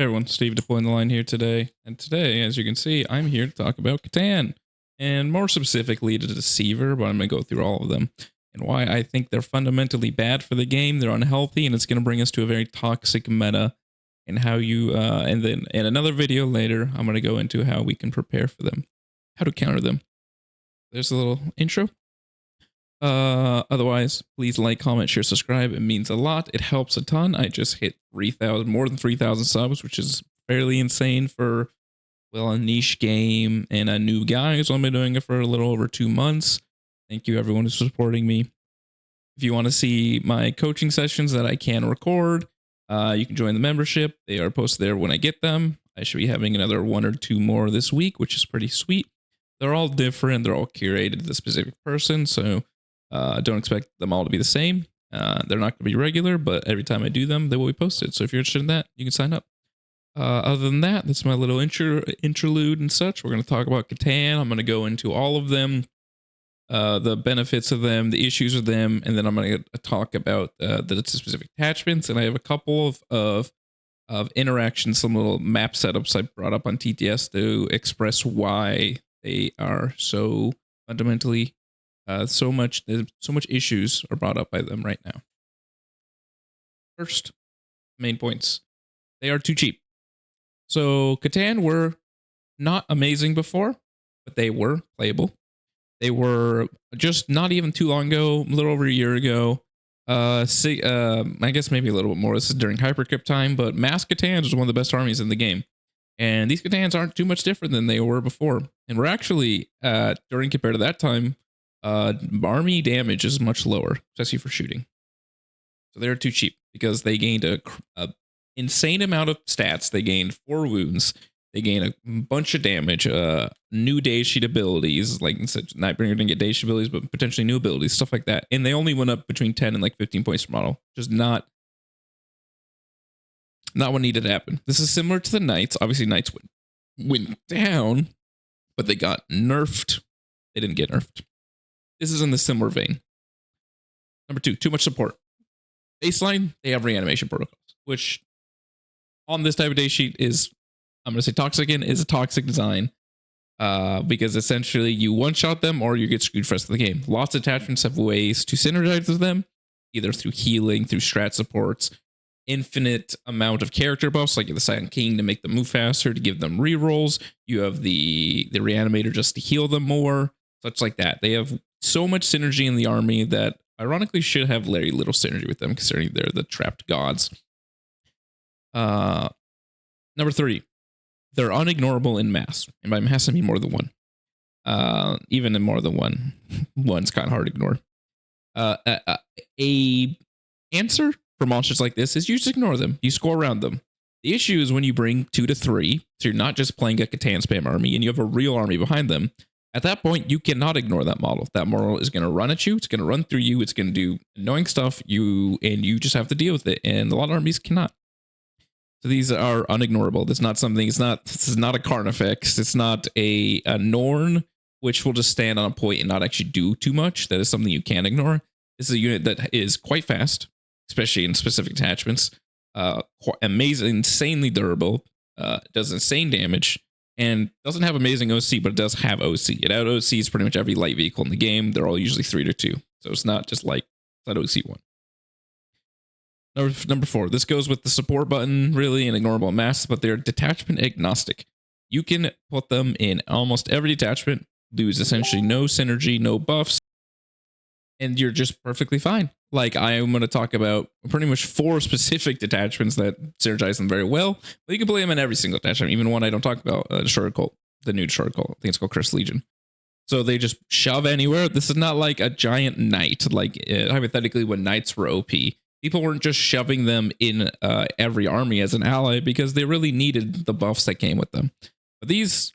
Hey everyone, Steve deploying the line here today. And today, as you can see, I'm here to talk about C'tan. And more specifically to Deceiver, but I'm going to go through all of them. And why I think they're fundamentally bad for the game, they're unhealthy, and it's going to bring us to a very toxic meta. And how you, and then in another video later, I'm going to go into how we can prepare for them. How to counter them. There's a little intro. Otherwise, please like, comment, share, subscribe. It means a lot. It helps a ton. I just hit 3,000, more than 3,000 subs, which is fairly insane for, well, a niche game and a new guy who's only been doing it for a little over 2 months. Thank you everyone who's supporting me. If you want to see my coaching sessions that I can record, you can join the membership. They are posted there when I get them. I should be having another 1 or 2 more this week, which is pretty sweet. They're all different. They're all curated to the specific person. So don't expect them all to be the same. They're not going to be regular, but every time I do them, they will be posted. So if you're interested in that, you can sign up. Other than that, that's my little interlude and such. We're going to talk about C'tan. I'm going to go into all of them, the benefits of them, the issues of them, and then I'm going to talk about the specific attachments. And I have a couple of interactions, some little map setups I brought up on TTS to express why they are so fundamentally so much issues are brought up by them right now. First, main points. They are too cheap. So C'tan were not amazing before, but they were playable. They were just not even too long ago, a little over a year ago. I guess maybe a little bit more. This is during Hypercrypt time, but Mass C'tans was one of the best armies in the game. And these C'tans aren't too much different than they were before. And we're actually, compared to that time, army damage is much lower, especially for shooting. So they're too cheap because they gained a insane amount of stats. They gained 4 wounds. They gained a bunch of damage, new day sheet abilities, like Nightbringer didn't get day sheet abilities, but potentially new abilities, stuff like that. And they only went up between 10 and like 15 points per model. Just not what needed to happen. This is similar to the Knights. Obviously, Knights went down, but they got nerfed. They didn't get nerfed. This is in the similar vein. Number 2, too much support. Baseline, they have reanimation protocols, which on this type of day sheet is, I'm going to say toxic again, is a toxic design. Because essentially you one-shot them or you get screwed for the rest of the game. Lots of attachments have ways to synergize with them, either through healing, through strat supports, infinite amount of character buffs, like the Silent King to make them move faster, to give them rerolls. You have the reanimator just to heal them more, such like that. They have so much synergy in the army that ironically should have very little synergy with them, considering they're the trapped gods. Number 3, they're unignorable in mass. And by mass, I mean more than one. Even in more than one, one's kind of hard to ignore. A answer for monsters like this is you just ignore them. You score around them. The issue is when you bring 2 to 3, so you're not just playing a C'tan spam army and you have a real army behind them. At that point, you cannot ignore that model. That model is going to run at you. It's going to run through you. It's going to do annoying stuff. You just have to deal with it. And a lot of armies cannot. So these are unignorable. This is not a Carnifex. It's not a Norn, which will just stand on a point and not actually do too much. That is something you can't ignore. This is a unit that is quite fast, especially in specific attachments. Amazing, insanely durable. Does insane damage. And doesn't have amazing OC, but it does have OC. It out OCs pretty much every light vehicle in the game. They're all usually 3 to 2. So it's not just like that OC one. Number 4, this goes with the support button, really, and ignorable mass, but they're detachment agnostic. You can put them in almost every detachment, lose essentially no synergy, no buffs, and you're just perfectly fine. Like, I am going to talk about pretty much 4 specific detachments that synergize them very well, but you can play them in every single detachment, even one I don't talk about, Destroyer Cult, the new Destroyer Cult. I think it's called Cursed Legion. So they just shove anywhere. This is not like a giant knight, like hypothetically when knights were OP. People weren't just shoving them in every army as an ally because they really needed the buffs that came with them. But these,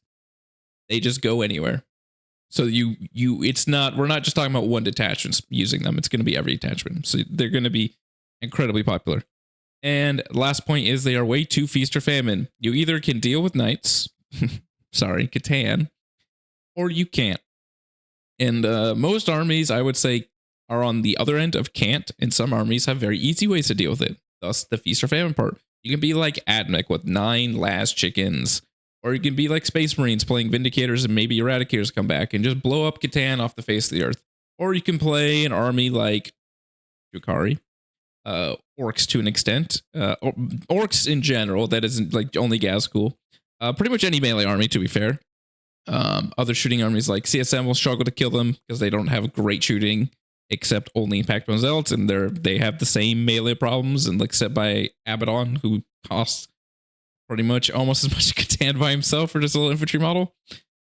they just go anywhere. So we're not just talking about one detachment using them. It's going to be every detachment. So they're going to be incredibly popular. And last point is they are way too feast or famine. You either can deal with knights, sorry, C'tan, or you can't. And most armies, I would say, are on the other end of can't, and some armies have very easy ways to deal with it. Thus, the feast or famine part. You can be like Admech with 9 last chickens. Or you can be like Space Marines playing Vindicators and maybe Eradicators come back and just blow up C'tan off the face of the earth. Or you can play an army like Drukhari, orcs to an extent, orcs in general. That isn't like only Gazgul. Pretty much any melee army, to be fair. Other shooting armies like CSM will struggle to kill them because they don't have great shooting, except only Impact on Zealots, and they have the same melee problems, and except by Abaddon, who costs pretty much almost as much as C'tan by himself for just a little infantry model.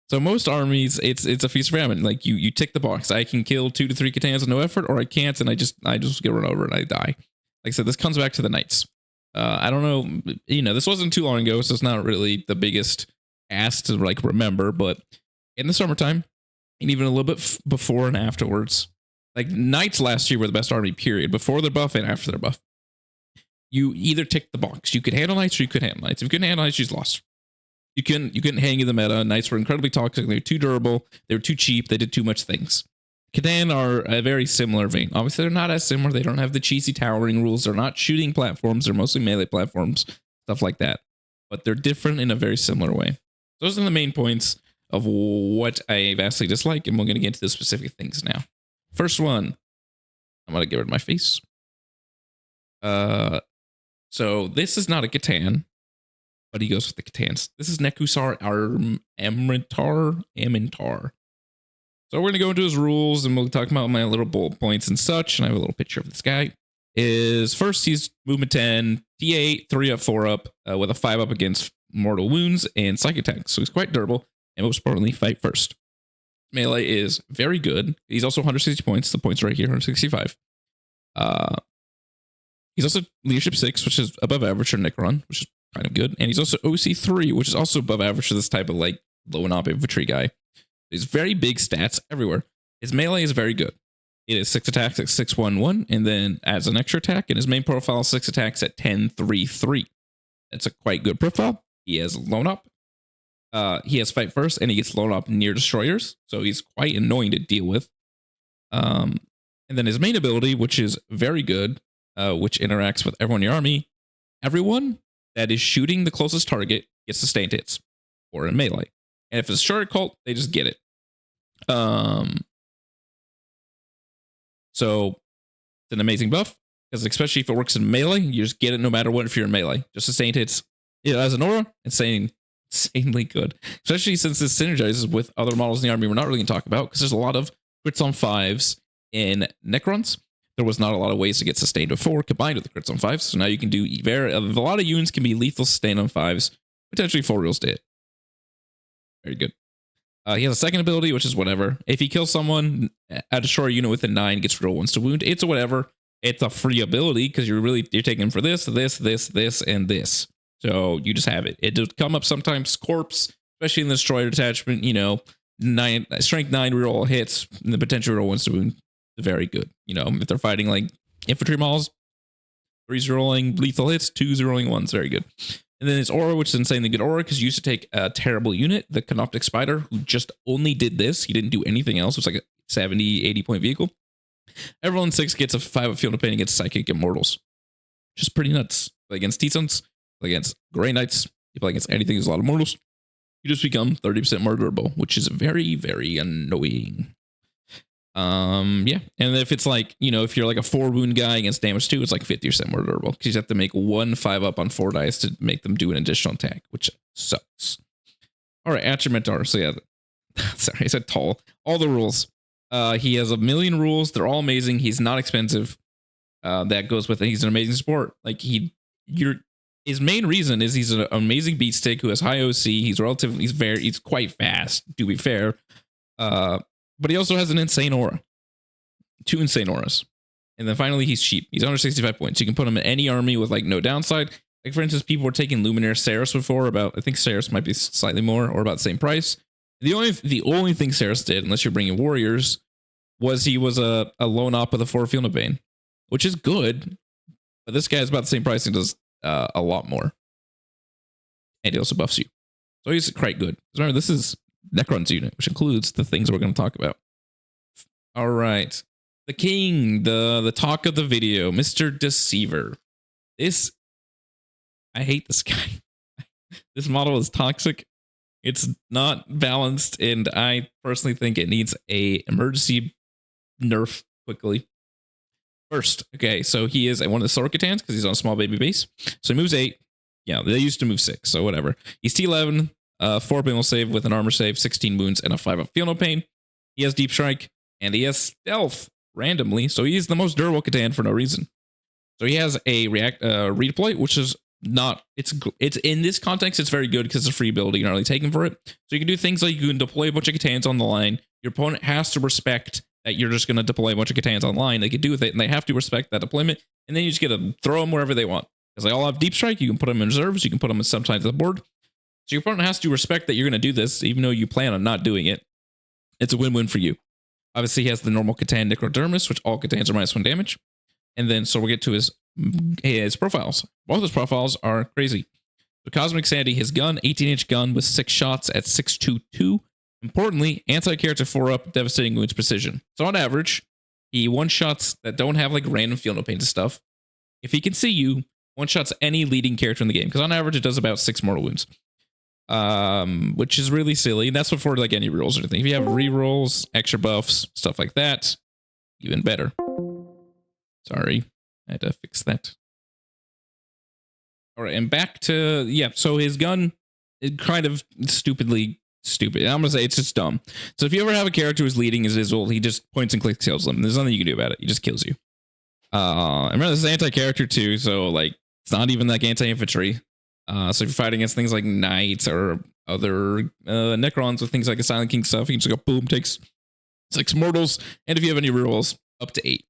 So most armies, it's a feast or famine. Like you tick the box. I can kill 2 to 3 C'tans with no effort, or I can't, and I just get run over and I die. Like I said, this comes back to the Knights. I don't know, this wasn't too long ago, so it's not really the biggest ask to like remember, but in the summertime, and even a little bit before and afterwards, like Knights last year were the best army, period, before their buff and after their buff. You either tick the box. You could handle Knights or you could handle Knights. If you couldn't handle Knights, you just lost. You couldn't hang in the meta. Knights were incredibly toxic. They were too durable. They were too cheap. They did too much things. C'tan are a very similar vein. Obviously, they're not as similar. They don't have the cheesy towering rules. They're not shooting platforms. They're mostly melee platforms, stuff like that. But they're different in a very similar way. Those are the main points of what I vastly dislike, and we're going to get into the specific things now. First one, I'm going to get rid of my face. So this is not a C'tan, but he goes with the C'tans. This is Nekrosor Ammentar. So we're going to go into his rules, and we'll talk about my little bullet points and such, and I have a little picture of this guy. First, he's movement 10, D8, 3 up, 4 up, with a 5 up against mortal wounds and psychic attacks. So he's quite durable, and most importantly, fight first. Melee is very good. He's also 160 points. The points are right here, 165. He's also leadership 6, which is above average for Necron, which is kind of good. And he's also OC 3, which is also above average for this type of like low and op infantry guy. He's very big stats everywhere. His melee is very good. It is 6 attacks at 6-1-1, and then adds an extra attack, and his main profile is 6 attacks at 10-3-3. That's a quite good profile. He has lone up. He has fight first, and he gets lone up near destroyers, so he's quite annoying to deal with. And then his main ability, which is very good, which interacts with everyone in your army. Everyone that is shooting the closest target gets sustained hits, or in melee. And if it's short cult, they just get it. So it's an amazing buff, because especially if it works in melee, you just get it no matter what if you're in melee. Just sustained hits. It has an aura, insanely good. Especially since this synergizes with other models in the army we're not really going to talk about, because there's a lot of crits on 5s in Necrons. There was not a lot of ways to get sustained before combined with the crits on 5s. So now you can do a lot of units can be lethal sustained on 5s, potentially full real state. Very good. He has a second ability, which is whatever. If he kills someone, a destroyer unit with a 9 gets reroll once to wound. It's a whatever. It's a free ability because you're taking him for this, and this. So you just have it. It does come up sometimes. Corpse, especially in the destroyer detachment, 9 strength 9 reroll hits, and the potential reroll once to wound. Very good. If they're fighting like infantry models, 3's rolling lethal hits, 2's rolling 1s. Very good. And then his aura, which is insanely good aura, because you used to take a terrible unit, the Canoptic Spider, who just only did this. He didn't do anything else. It was like a 70, 80 point vehicle. Everyone 6 gets a 5 of field of pain against Psychic Immortals. Just pretty nuts. Play against T'Sons, play against Grey Knights, you play against anything that's a lot of mortals. You just become 30% more durable, which is very, very annoying. Yeah. And if it's like, if you're like a 4 wound guy against damage 2, it's like 50% more durable, because you have to make 1 5 up on 4 dice to make them do an additional attack, which sucks. All right, Atchamentar. So yeah, sorry, I said tall. All the rules. He has a million rules. They're all amazing. He's not expensive. That goes with it. He's an amazing sport. Like his main reason is he's an amazing beat stick who has high OC. He's quite fast, to be fair. But he also has an insane aura. 2 insane auras. And then finally, he's cheap. He's under 65 points. You can put him in any army with like no downside. Like for instance, people were taking Luminaire Saris before I think Saris might be slightly more or about the same price. The only thing Saris did, unless you're bringing warriors, was he was a lone op with a 4 field of bane, which is good. But this guy's about the same price and does a lot more. And he also buffs you. So he's quite good. Remember, this is Necron's unit, which includes the things we're going to talk about. All right. The king, the talk of the video, Mr. Deceiver. This I hate this guy. This model is toxic. It's not balanced, and I personally think it needs a emergency nerf quickly. First, okay, so he is one of the Sword C'tans because he's on a small baby base. So he moves 8. Yeah, they used to move 6, so whatever. He's T11, 4 penal save with an armor save, 16 wounds, and a 5 up feel no pain. He has Deep Strike, and he has Stealth randomly, so he's the most durable C'tan for no reason. So he has a redeploy, which is not, it's in this context, it's very good because it's a free ability, you're not really taking for it. So you can do things like you can deploy a bunch of C'tans on the line. Your opponent has to respect that you're just going to deploy a bunch of C'tans online. They can do with it, and they have to respect that deployment. And then you just get to throw them wherever they want. Because they all have Deep Strike, you can put them in reserves, you can put them in some sides of the board. So your opponent has to respect that you're going to do this, even though you plan on not doing it. It's a win-win for you. Obviously, he has the normal C'tan Necrodermis, which all C'tans are -1 damage. And then, so we'll get to his profiles. Both his profiles are crazy. The Cosmic Sandy, his gun, 18-inch gun with 6 shots at 622. Importantly, anti-character 4-up, devastating wounds precision. So on average, he one-shots that don't have like random feel no pain to stuff. If he can see you, one-shots any leading character in the game. Because on average, it does about 6 mortal wounds. Which is really silly. That's before like any rerolls or anything. If you have rerolls, extra buffs, stuff like that, even better. Sorry, I had to fix that. All right, and back to, yeah, so his gun is kind of stupid. I'm gonna say it's just dumb. So if you ever have a character who's leading his visual, he just points and clicks kills them. There's nothing you can do about it. He just kills you. And remember, this is anti-character too, so like it's not even like anti-infantry. So if you're fighting against things like knights or other Necrons with things like a Silent King stuff, you can just go boom, takes 6 mortals, and if you have any rerolls, up to 8.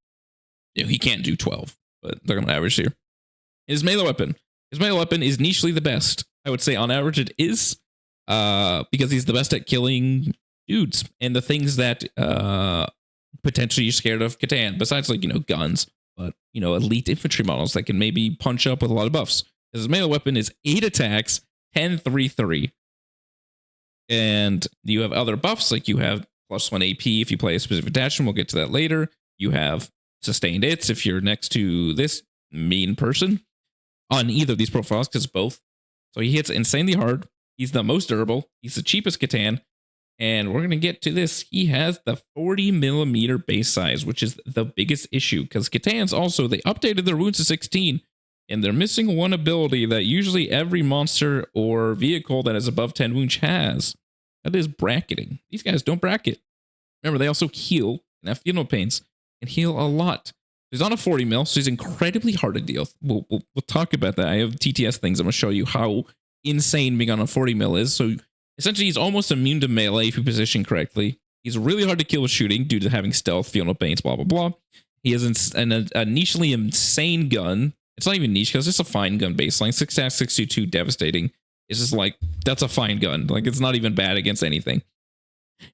You know, he can't do 12, but they're gonna average here. His melee weapon. His melee weapon is nichely the best. I would say on average it is. Because he's the best at killing dudes and the things that potentially you're scared of C'tan, besides like, you know, guns, but, you know, elite infantry models that can maybe punch up with a lot of buffs. His melee weapon is 8 attacks, 10-3-3. And you have other buffs, like you have +1 AP if you play a specific detachment. We'll get to that later. You have sustained hits if you're next to this mean person on either of these profiles, because both. So he hits insanely hard. He's the most durable. He's the cheapest C'tan. And we're going to get to this. He has the 40mm base size, which is the biggest issue. Because C'tans also, they updated their wounds to 16. And they're missing one ability that usually every monster or vehicle that is above 10 wounds has. That is bracketing. These guys don't bracket. Remember, they also heal and have feel no pains. And heal a lot. He's on a 40 mil, so he's incredibly hard to deal with. We'll talk about that. I have TTS things. I'm going to show you how insane being on a 40 mil is. So essentially he's almost immune to melee if you position correctly. He's really hard to kill with shooting due to having stealth, feel no pains, blah blah blah. He has a nichely insane gun. It's not even niche because it's just a fine gun baseline. 6 attacks, 622, devastating. It's just like, that's a fine gun. Like, it's not even bad against anything.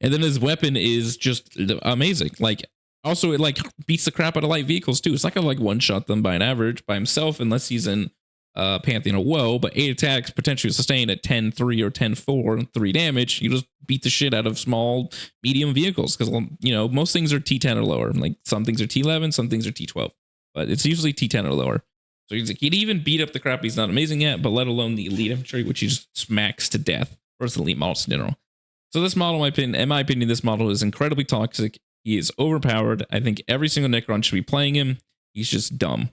And then his weapon is just amazing. Like, also it like beats the crap out of light vehicles too. It's not gonna like one-shot them by an average by himself unless he's in Pantheon of Woe, but 8 attacks potentially sustained at 10-3 or 10-4, 3 damage. You just beat the shit out of small, medium vehicles because, you know, most things are T10 or lower. Like some things are T11, some things are T12, but it's usually T10 or lower. So he'd even beat up the crap he's not amazing at, but let alone the elite infantry, which he just smacks to death, or the elite models in general. So this model, in my opinion, this model is incredibly toxic. He is overpowered. I think every single Necron should be playing him. He's just dumb.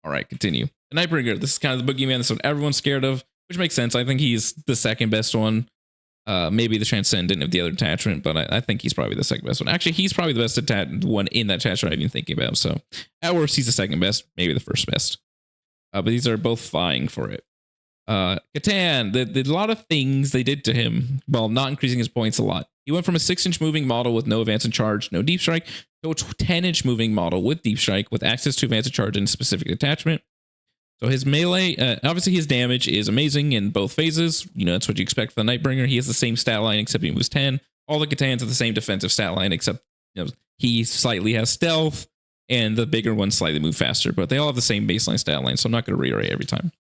All right, continue. The Nightbringer. This is kind of the boogeyman. This is what everyone's scared of, which makes sense. I think he's the second best one. Maybe the Transcendent of the other detachment, but I think he's probably the second best one. Actually, he's probably the best one in that detachment I've been thinking about. So at worst, he's the second best, maybe the first best. But these are both vying for it. C'tan, a lot of things they did to him while not increasing his points a lot. He went from a 6-inch moving model with no advance and charge, no deep strike, to a 10-inch moving model with deep strike, with access to advance and charge and specific attachment. So his melee, obviously his damage is amazing in both phases. You know, that's what you expect from the Nightbringer. He has the same stat line, except he moves 10. All the C'tans have the same defensive stat line, except, you know, he slightly has stealth, and the bigger ones slightly move faster, but they all have the same baseline stat line, so I'm not going to reiterate every time.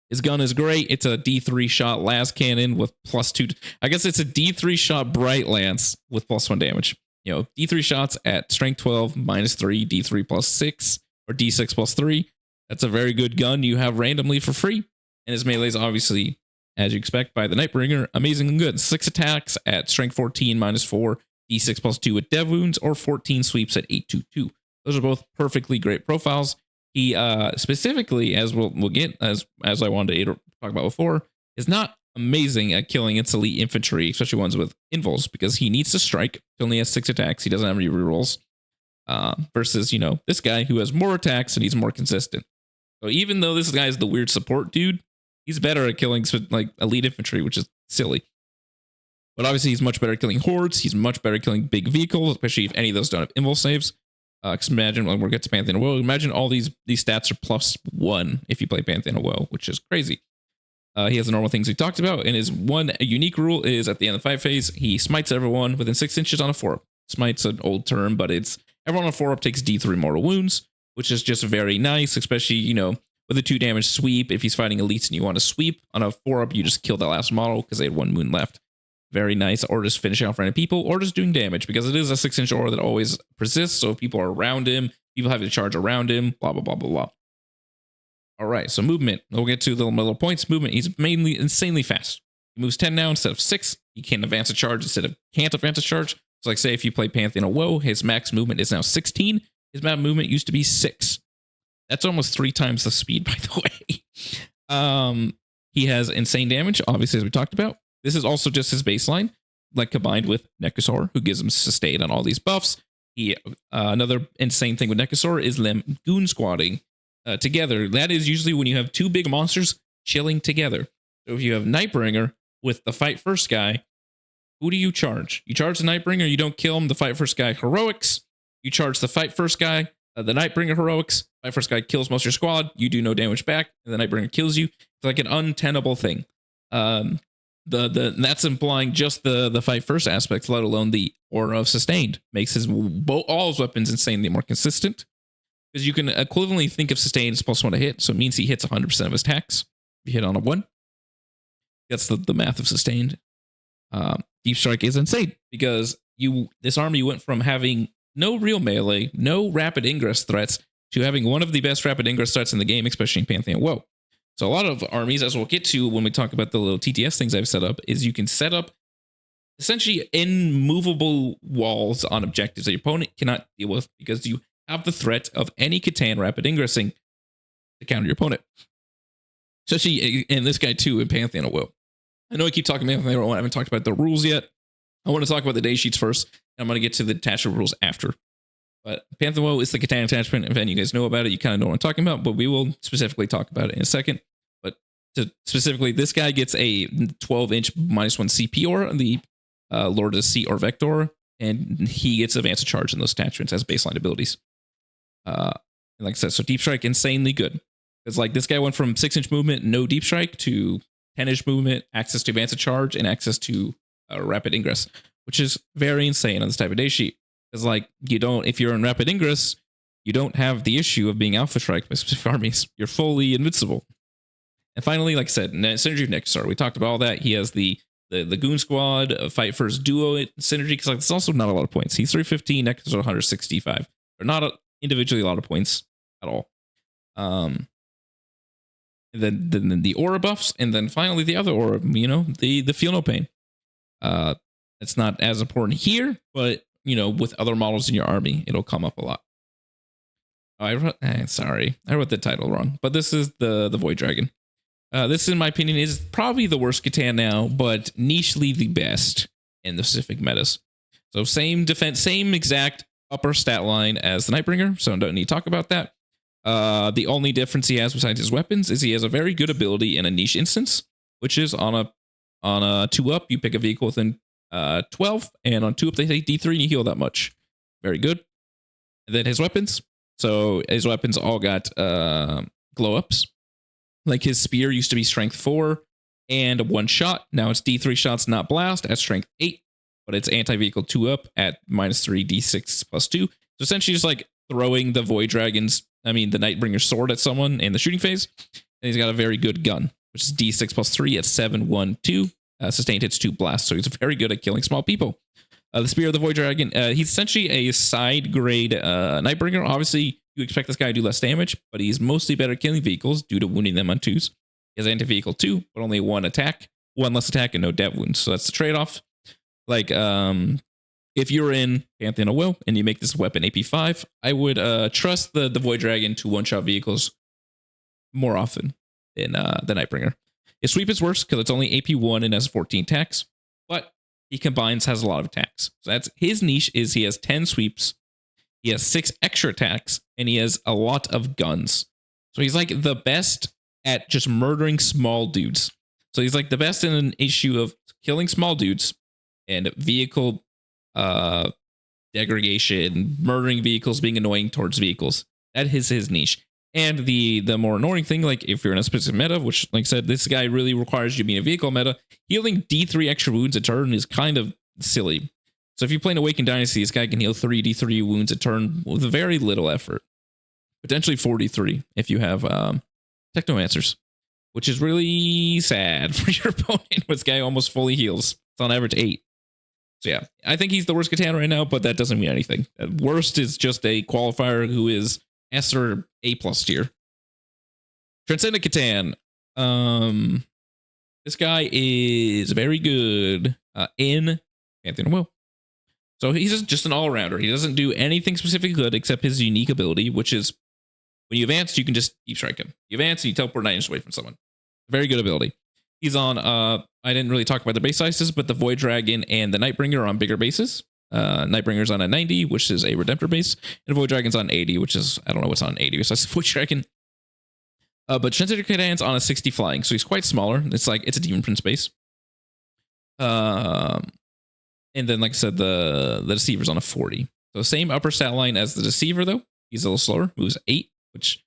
His gun is great. It's a D3 shot las cannon with +2. I guess it's a D3 shot bright lance with +1 damage. You know, D3 shots at strength 12 -3, D3 +6, or D6 +3. That's a very good gun you have randomly for free. And his melee is obviously, as you expect, by the Nightbringer, amazing and good. 6 attacks at strength 14 -4, d6 +2 with dev wounds, or 14 sweeps at 822. Those are both perfectly great profiles. He specifically, as we'll get, as I wanted to talk about before, is not amazing at killing its elite infantry, especially ones with invuls, because he needs to strike. He only has 6 attacks. He doesn't have any rerolls. Versus, this guy who has more attacks and he's more consistent. So even though this guy is the weird support dude, he's better at killing like elite infantry, which is silly. But obviously he's much better at killing hordes. He's much better at killing big vehicles, especially if any of those don't have invul saves. Because imagine when we get to Pantheon of Woe, imagine all these stats are +1 if you play Pantheon of Woe, which is crazy. He has the normal things we talked about, and his one unique rule is at the end of the fight phase, he smites everyone within 6 inches on a 4-up. Smite's an old term, but it's everyone on a 4-up takes D3 mortal wounds, which is just very nice, especially, with a 2 damage sweep. If he's fighting elites and you want to sweep on a 4-up, you just kill that last model because they had 1 wound left. Very nice. Or just finishing off random people, or just doing damage, because it is a 6-inch aura that always persists. So if people are around him, people have to charge around him, blah, blah, blah, blah, blah. All right, so movement. We'll get to the little points. Movement, he's mainly insanely fast. He moves 10 now instead of 6. He can advance a charge instead of can't advance a charge. So like say if you play Pantheon of Woe, his max movement is now 16. His max movement used to be 6. That's almost 3 times the speed, by the way. He has insane damage, obviously, as we talked about. This is also just his baseline, like combined with Nekrosor, who gives him sustain on all these buffs. He another insane thing with Nekrosor is them goon squatting together. That is usually when you have 2 big monsters chilling together. So if you have Nightbringer with the fight first guy, who do you charge? You charge the Nightbringer, you don't kill him. The fight first guy, heroics. You charge the fight first guy, the Nightbringer heroics. Fight first guy kills most of your squad. You do no damage back, and the Nightbringer kills you. It's like an untenable thing. That's implying just the fight first aspects, let alone the aura of sustained. Makes all his weapons insanely more consistent. Because you can equivalently think of sustained as +1 to hit, so it means he hits 100% of his attacks. If you hit on a 1, that's the math of sustained. Deep Strike is insane because this army went from having no real melee, no rapid ingress threats, to having one of the best rapid ingress threats in the game, especially in Pantheon of Woe. So a lot of armies, as we'll get to when we talk about the little TTS things I've set up, is you can set up essentially immovable walls on objectives that your opponent cannot deal with because you have the threat of any C'tan rapid ingressing to counter your opponent. Especially in this guy too in Pantheon of Woe. I know I keep talking about Pantheon of Woe. I haven't talked about the rules yet. I want to talk about the day sheets first, and I'm going to get to the detachment rules after. But Pantheon of Woe is the C'tan attachment. If any of you guys know about it, you kind of know what I'm talking about, but we will specifically talk about it in a second. But specifically, this guy gets a 12-inch -1 CP aura, the Lord of the Sea or Vector, and he gets advanced charge in those attachments as baseline abilities. And like I said, so Deep Strike, insanely good. It's like this guy went from 6-inch movement, no Deep Strike, to 10-inch movement, access to advanced charge, and access to rapid ingress, which is very insane on this type of day sheet. It's like if you're in rapid ingress, you don't have the issue of being alpha strike by specific armies. You're fully invincible. And finally, like I said, synergy of Nekrosor. We talked about all that. He has the Goon Squad, fight first duo synergy, because like it's also not a lot of points. He's 315, Nekrosor 165. They're not individually a lot of points at all. And then the aura buffs, and then finally the other aura, the feel no pain. It's not as important here, but with other models in your army, it'll come up a lot. Oh, I wrote the title wrong, but this is the Void Dragon. This, in my opinion, is probably the worst C'tan now, but nichely the best in the specific metas. So same defense, same exact upper stat line as the Nightbringer, so don't need to talk about that. The only difference he has besides his weapons is he has a very good ability in a niche instance, which is on a 2-up, you pick a vehicle within 12, and on 2-up they take D3 and you heal that much. Very good. And then his weapons. So his weapons all got glow ups. Like his spear used to be strength 4 and 1 shot. Now it's D3 shots, not blast, at strength 8, but it's anti-vehicle 2-up at -3 D6 +2. So essentially just like throwing the Void Dragon's, the Nightbringer sword at someone in the shooting phase. And he's got a very good gun, which is D6 +3 at 7, 1, 2. Sustained hits 2 blasts, so he's very good at killing small people. The Spear of the Void Dragon, he's essentially a side grade Nightbringer. Obviously, you expect this guy to do less damage, but he's mostly better at killing vehicles due to wounding them on 2s. He has anti-vehicle 2, but only 1 attack, 1 less attack, and no dev wounds. So that's the trade-off. Like, if you're in Pantheon of Will and you make this weapon AP 5, I would trust the Void Dragon to one-shot vehicles more often than the Nightbringer. His sweep is worse because it's only AP 1 and has 14 attacks, but he has a lot of attacks. So that's his niche. Is he has 10 sweeps, he has 6 extra attacks, and he has a lot of guns. So he's like the best at just murdering small dudes. So he's like the best in an issue of killing small dudes and vehicle degradation, murdering vehicles, being annoying towards vehicles. That is his niche. And the more annoying thing, like if you're in a specific meta, which, like I said, this guy really requires you to be in a vehicle meta, healing D3 extra wounds a turn is kind of silly. So if you play an Awakened Dynasty, this guy can heal 3 D3 wounds a turn with very little effort. Potentially 43 if you have Technomancers, which is really sad for your opponent. This guy almost fully heals. It's on average 8. So yeah, I think he's the worst C'tan right now, but that doesn't mean anything. Worst is just a qualifier who is S or A+ tier. Transcendent C'tan. This guy is very good in Pantheon of Will. So he's just an all-rounder. He doesn't do anything specifically good except his unique ability, which is when you advance, you can just deep strike him. You advance and you teleport 9 inches away from someone. Very good ability. He's on, I didn't really talk about the base sizes, but the Void Dragon and the Nightbringer are on bigger bases. Nightbringer's on a 90, which is a Redemptor base, and Void Dragon's on 80, which is, I don't know what's on 80 besides Void Dragon. But Transcendent C'tan's on a 60 flying, so he's quite smaller. It's a Demon Prince base. And then, like I said, the Deceiver's on a 40. So same upper stat line as the Deceiver, though. He's a little slower, moves 8, which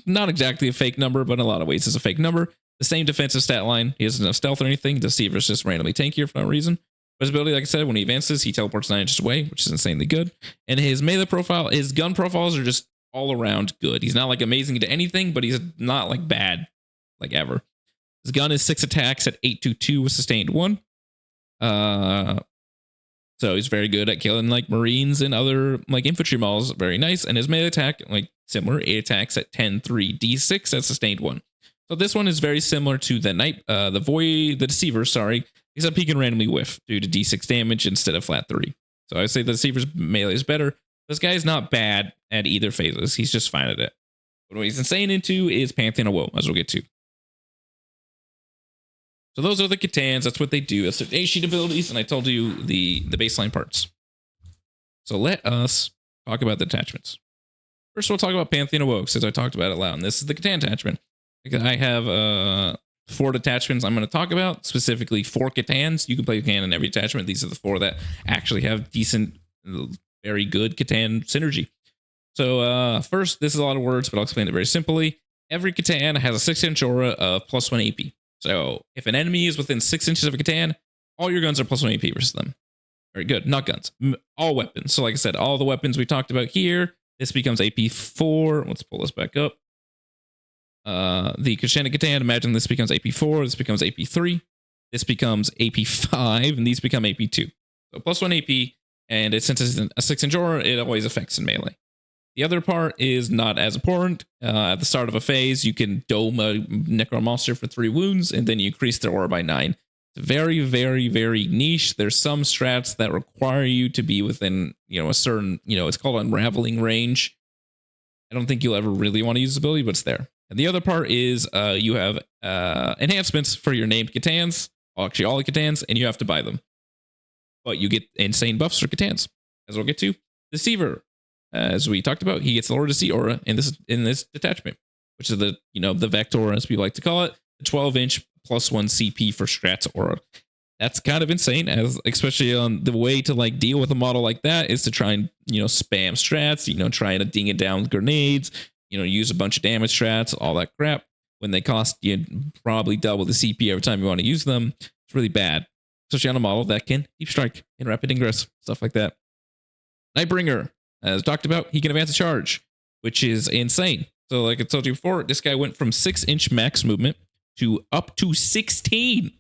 not exactly a fake number, but in a lot of ways is a fake number. The same defensive stat line. He doesn't have stealth or anything. Deceiver's just randomly tankier for no reason. But his ability, like I said, when he advances, he teleports 9 inches away, which is insanely good. And his melee profile, his gun profiles are just all around good. He's not like amazing to anything, but he's not like bad, like ever. His gun is 6 attacks at 822 with sustained 1. So he's very good at killing like Marines and other like infantry models. Very nice. And his melee attack, like similar, 8 attacks at 10-3 D6 at sustained 1. So this one is very similar to the Deceiver, sorry, except he can randomly whiff due to D6 damage instead of flat 3. So I would say the Deceiver's melee is better. This guy is not bad at either phases. He's just fine at it. But what he's insane into is Pantheon of Woe, as we'll get to. So those are the C'tans. That's what they do. That's their day sheet abilities, and I told you the baseline parts. So let us talk about the attachments. First, we'll talk about Pantheon of Woe, since I talked about it loud. And this is the C'tan attachment. I have 4 detachments I'm going to talk about, specifically 4 C'tans. You can play C'tan in every detachment. These are the 4 that actually have decent, very good C'tan synergy. So first, this is a lot of words, but I'll explain it very simply. Every C'tan has a 6-inch aura of +1 AP. So if an enemy is within 6 inches of a C'tan, all your guns are +1 AP versus them. Very good. Not guns. All weapons. So like I said, all the weapons we talked about here, this becomes AP 4. Let's pull this back up. The Transcendent C'tan, imagine this becomes AP 4, this becomes AP 3, this becomes AP 5, and these become AP 2. So +1 AP, and since it's a 6-inch aura, it always affects in melee. The other part is not as important. At the start of a phase, you can dome a Necro monster for 3 wounds, and then you increase their aura by 9. It's very, very, very niche. There's some strats that require you to be within, a certain, it's called unraveling range. I don't think you'll ever really want to use this ability, but it's there. And the other part is you have enhancements for your named C'tans, actually all the C'tans, and you have to buy them. But you get insane buffs for C'tans, as we'll get to. Deceiver, as we talked about, he gets the Lord of Sea aura in this detachment, which is the Vector, as we like to call it, the 12-inch +1 CP for strats aura. That's kind of insane, as especially on the way to like deal with a model like that is to try and spam strats, trying to ding it down with grenades. Use a bunch of damage strats, all that crap. When they cost you probably double the CP every time you want to use them, it's really bad. Especially on a model that can deep strike and rapid ingress, stuff like that. Nightbringer, as talked about, he can advance a charge, which is insane. So like I told you before, this guy went from 6-inch max movement to up to 16.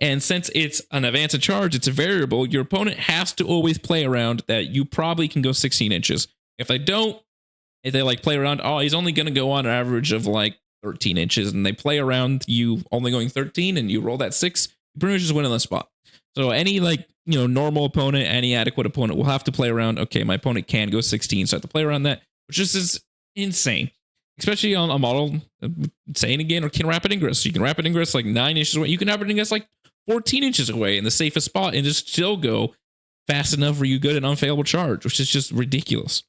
And since it's an advance a charge, it's a variable, your opponent has to always play around that you probably can go 16 inches. If they don't, if they like play around, oh, he's only going to go on an average of like 13 inches, and they play around you only going 13, and you roll that 6, you pretty much just win on the spot. So any like, normal opponent, any adequate opponent will have to play around. Okay, my opponent can go 16, so I have to play around that, which is insane. Especially on a model, saying again, or can rapid ingress. You can rapid ingress like 9 inches away. You can rapid ingress like 14 inches away in the safest spot and just still go fast enough where you get an unfailable charge, which is just ridiculous.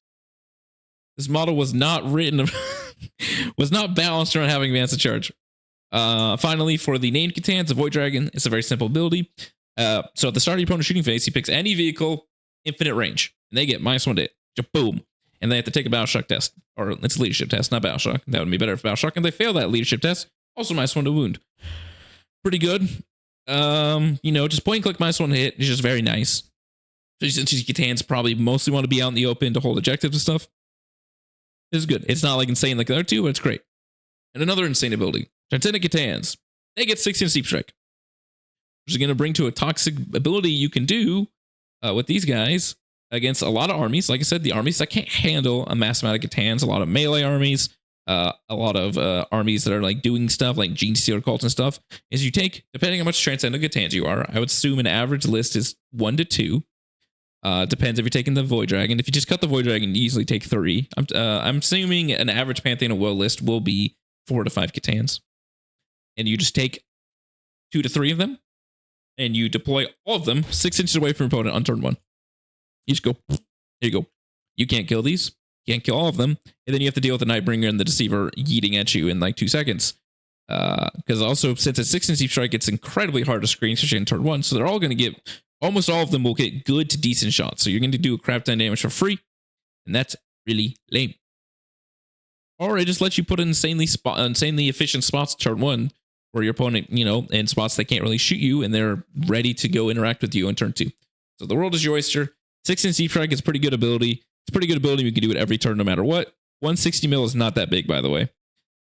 This model was not written, was not balanced around having advanced charge. Finally, for the named C'tans, the Void Dragon, it's a very simple ability. So at the start of your opponent's shooting phase, he picks any vehicle, infinite range, and they get -1 to hit. Boom. And they have to take a battle shock test, or it's a leadership test, not battle shock. That would be better for battle shock. And they fail that leadership test, also -1 to wound. Pretty good. Just point and click -1 to hit is just very nice. Since these C'tans probably mostly want to be out in the open to hold objectives and stuff, it's good. It's not like insane like the other two, but it's great. And another insane ability, Transcendent C'tans. They get 16 Steep Strike, which is going to bring to a toxic ability you can do with these guys against a lot of armies. Like I said, the armies that can't handle a mass amount of C'tans, a lot of melee armies, a lot of armies that are like doing stuff like Gene Stealer cults and stuff, is you take, depending on how much Transcendent C'tans you are, I would assume an average list is 1 to 2. Depends if you're taking the Void Dragon. If you just cut the Void Dragon, you easily take 3. I'm assuming an average Pantheon of Will list will be 4 to 5 C'tans. And you just take 2 to 3 of them, and you deploy all of them 6 inches away from your opponent on turn 1. You just go, there you go. You can't kill these. You can't kill all of them. And then you have to deal with the Nightbringer and the Deceiver yeeting at you in like 2 seconds. Because also, since it's 6 inch Deep Strike, it's incredibly hard to screen, especially in turn 1. So they're all going to get, almost all of them will get good to decent shots. So you're going to do a crap ton of damage for free. And that's really lame. Or it just lets you put in insanely efficient spots turn 1 where your opponent, in spots they can't really shoot you and they're ready to go interact with you in turn 2. So the world is your oyster. 6 inch Deep Strike is pretty good ability. It's pretty good ability. You can do it every turn no matter what. 160 mil is not that big, by the way.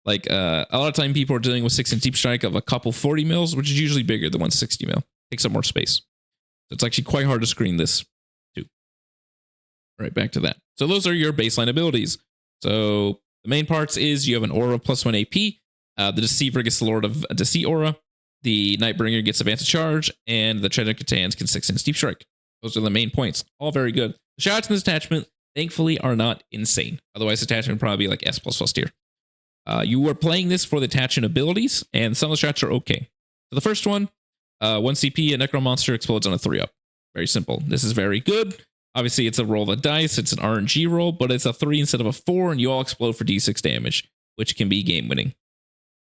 Like a lot of time people are dealing with 6 inch Deep Strike of a couple 40 mils, which is usually bigger than 160 mil. Takes up more space. So it's actually quite hard to screen this too. All right, back to that. So those are your baseline abilities. So the main parts is you have an aura +1 AP. The Deceiver gets the Lord of Deceit aura. The Nightbringer gets advanced charge, and the Transcendent C'tans can 6 inch Deep Strike. Those are the main points. All very good. The shots in this attachment, thankfully, are not insane. Otherwise, the attachment would probably be like S++ tier. You are playing this for the attachment abilities, and some of the shots are okay. So the first one, 1 CP, a Necro Monster explodes on a 3-up. Very simple. This is very good. Obviously, it's a roll of dice. It's an RNG roll, but it's a 3 instead of a 4, and you all explode for D6 damage, which can be game-winning.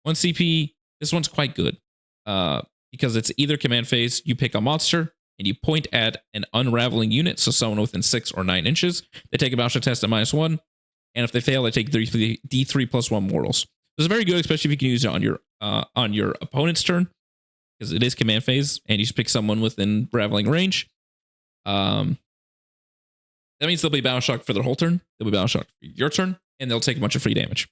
1 CP, this one's quite good. Because it's either command phase, you pick a monster, and you point at an unraveling unit, so someone within 6 or 9 inches. They take a battle shock test at -1, and if they fail, they take D3 +1 mortals. This is very good, especially if you can use it on your opponent's turn, because it is command phase, and you just pick someone within raveling range. That means they'll be battle shocked for their whole turn. They'll be battle shocked for your turn, and they'll take a bunch of free damage.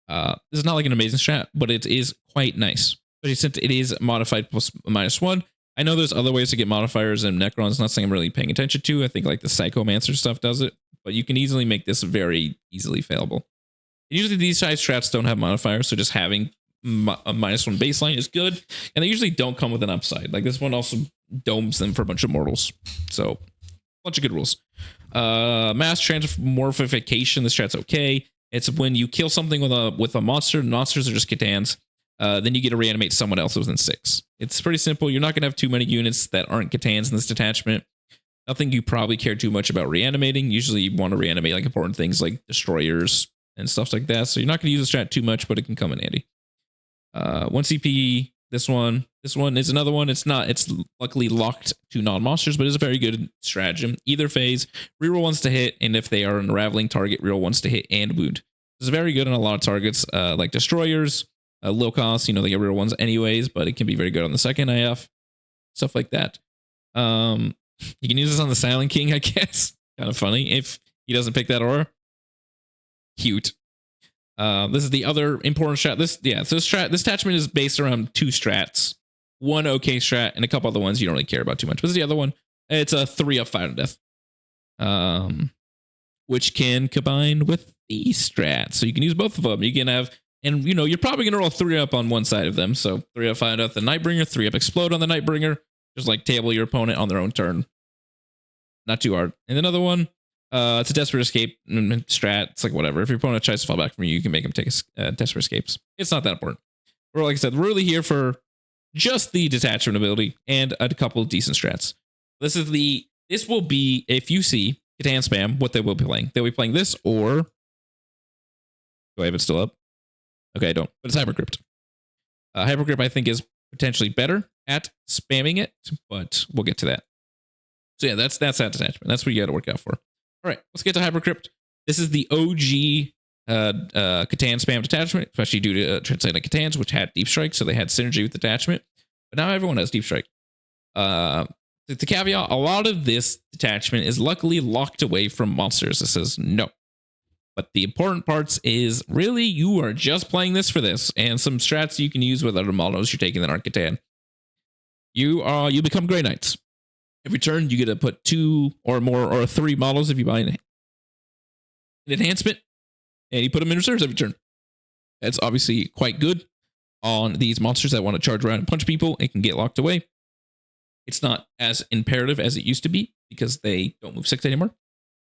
This is not like an amazing strat, but it is quite nice. But since it is modified +/-1, I know there's other ways to get modifiers, and Necron's not something I'm really paying attention to. I think like the Psychomancer stuff does it, but you can easily make this very easily failable. And usually these size strats don't have modifiers, so just having a -1 baseline is good, and they usually don't come with an upside. Like this one also domes them for a bunch of mortals, so a bunch of good rules. Mass transmorphification, the strat's okay. It's when you kill something with a monster. Monsters are just C'tans. Then you get to reanimate someone else within 6. It's pretty simple. You're not going to have too many units that aren't C'tans in this detachment. Nothing you probably care too much about reanimating. Usually you want to reanimate like important things like destroyers and stuff like that. So you're not going to use the strat too much, but it can come in handy. 1 CP, this one is another one. It's luckily locked to non-monsters, but it's a very good stratagem. Either phase, reroll ones to hit, and if they are an unraveling target, reroll ones to hit and wound. This is very good on a lot of targets, like destroyers. Low cost, they get real ones anyways, but it can be very good on the second IF, stuff like that. You can use this on the Silent King, I guess. Kind of funny if he doesn't pick that aura. Cute. This is the other important strat. This attachment is based around 2 strats. One okay strat and a couple other ones you don't really care about too much. But this is the other one. It's a 3-up fight to death. which can combine with these strats. So you can use both of them. You can have, and you're probably going to roll 3 up on one side of them. So 3 up, find out the Nightbringer, 3 up, explode on the Nightbringer. Just like table your opponent on their own turn. Not too hard. And another one, it's a desperate escape strat. It's like whatever. If your opponent tries to fall back from you, you can make them take desperate escapes. It's not that important. We're, like I said, we're really here for just the detachment ability and a couple of decent strats. This will be, if you see C'tan spam, what they will be playing. They'll be playing this, or do I have it still up? Okay, I don't. But it's Hypercrypt. Hypercrypt, I think, is potentially better at spamming it, but we'll get to that. So yeah, that's that detachment. That's what you got to work out for. All right, let's get to Hypercrypt. This is the OG C'tan spam detachment, especially due to Transcendent C'tans, which had Deep Strike, so they had synergy with detachment. But now everyone has Deep Strike. To caveat, a lot of this detachment is luckily locked away from monsters. It says no. But the important parts is really you are just playing this for this, and some strats you can use with other models you're taking that aren't C'tan. You become Grey Knights. Every turn you get to put 2 or more or 3 models if you buy an enhancement, and you put them in reserves every turn. That's obviously quite good on these monsters that want to charge around and punch people. It can get locked away. It's not as imperative as it used to be because they don't move 6 anymore,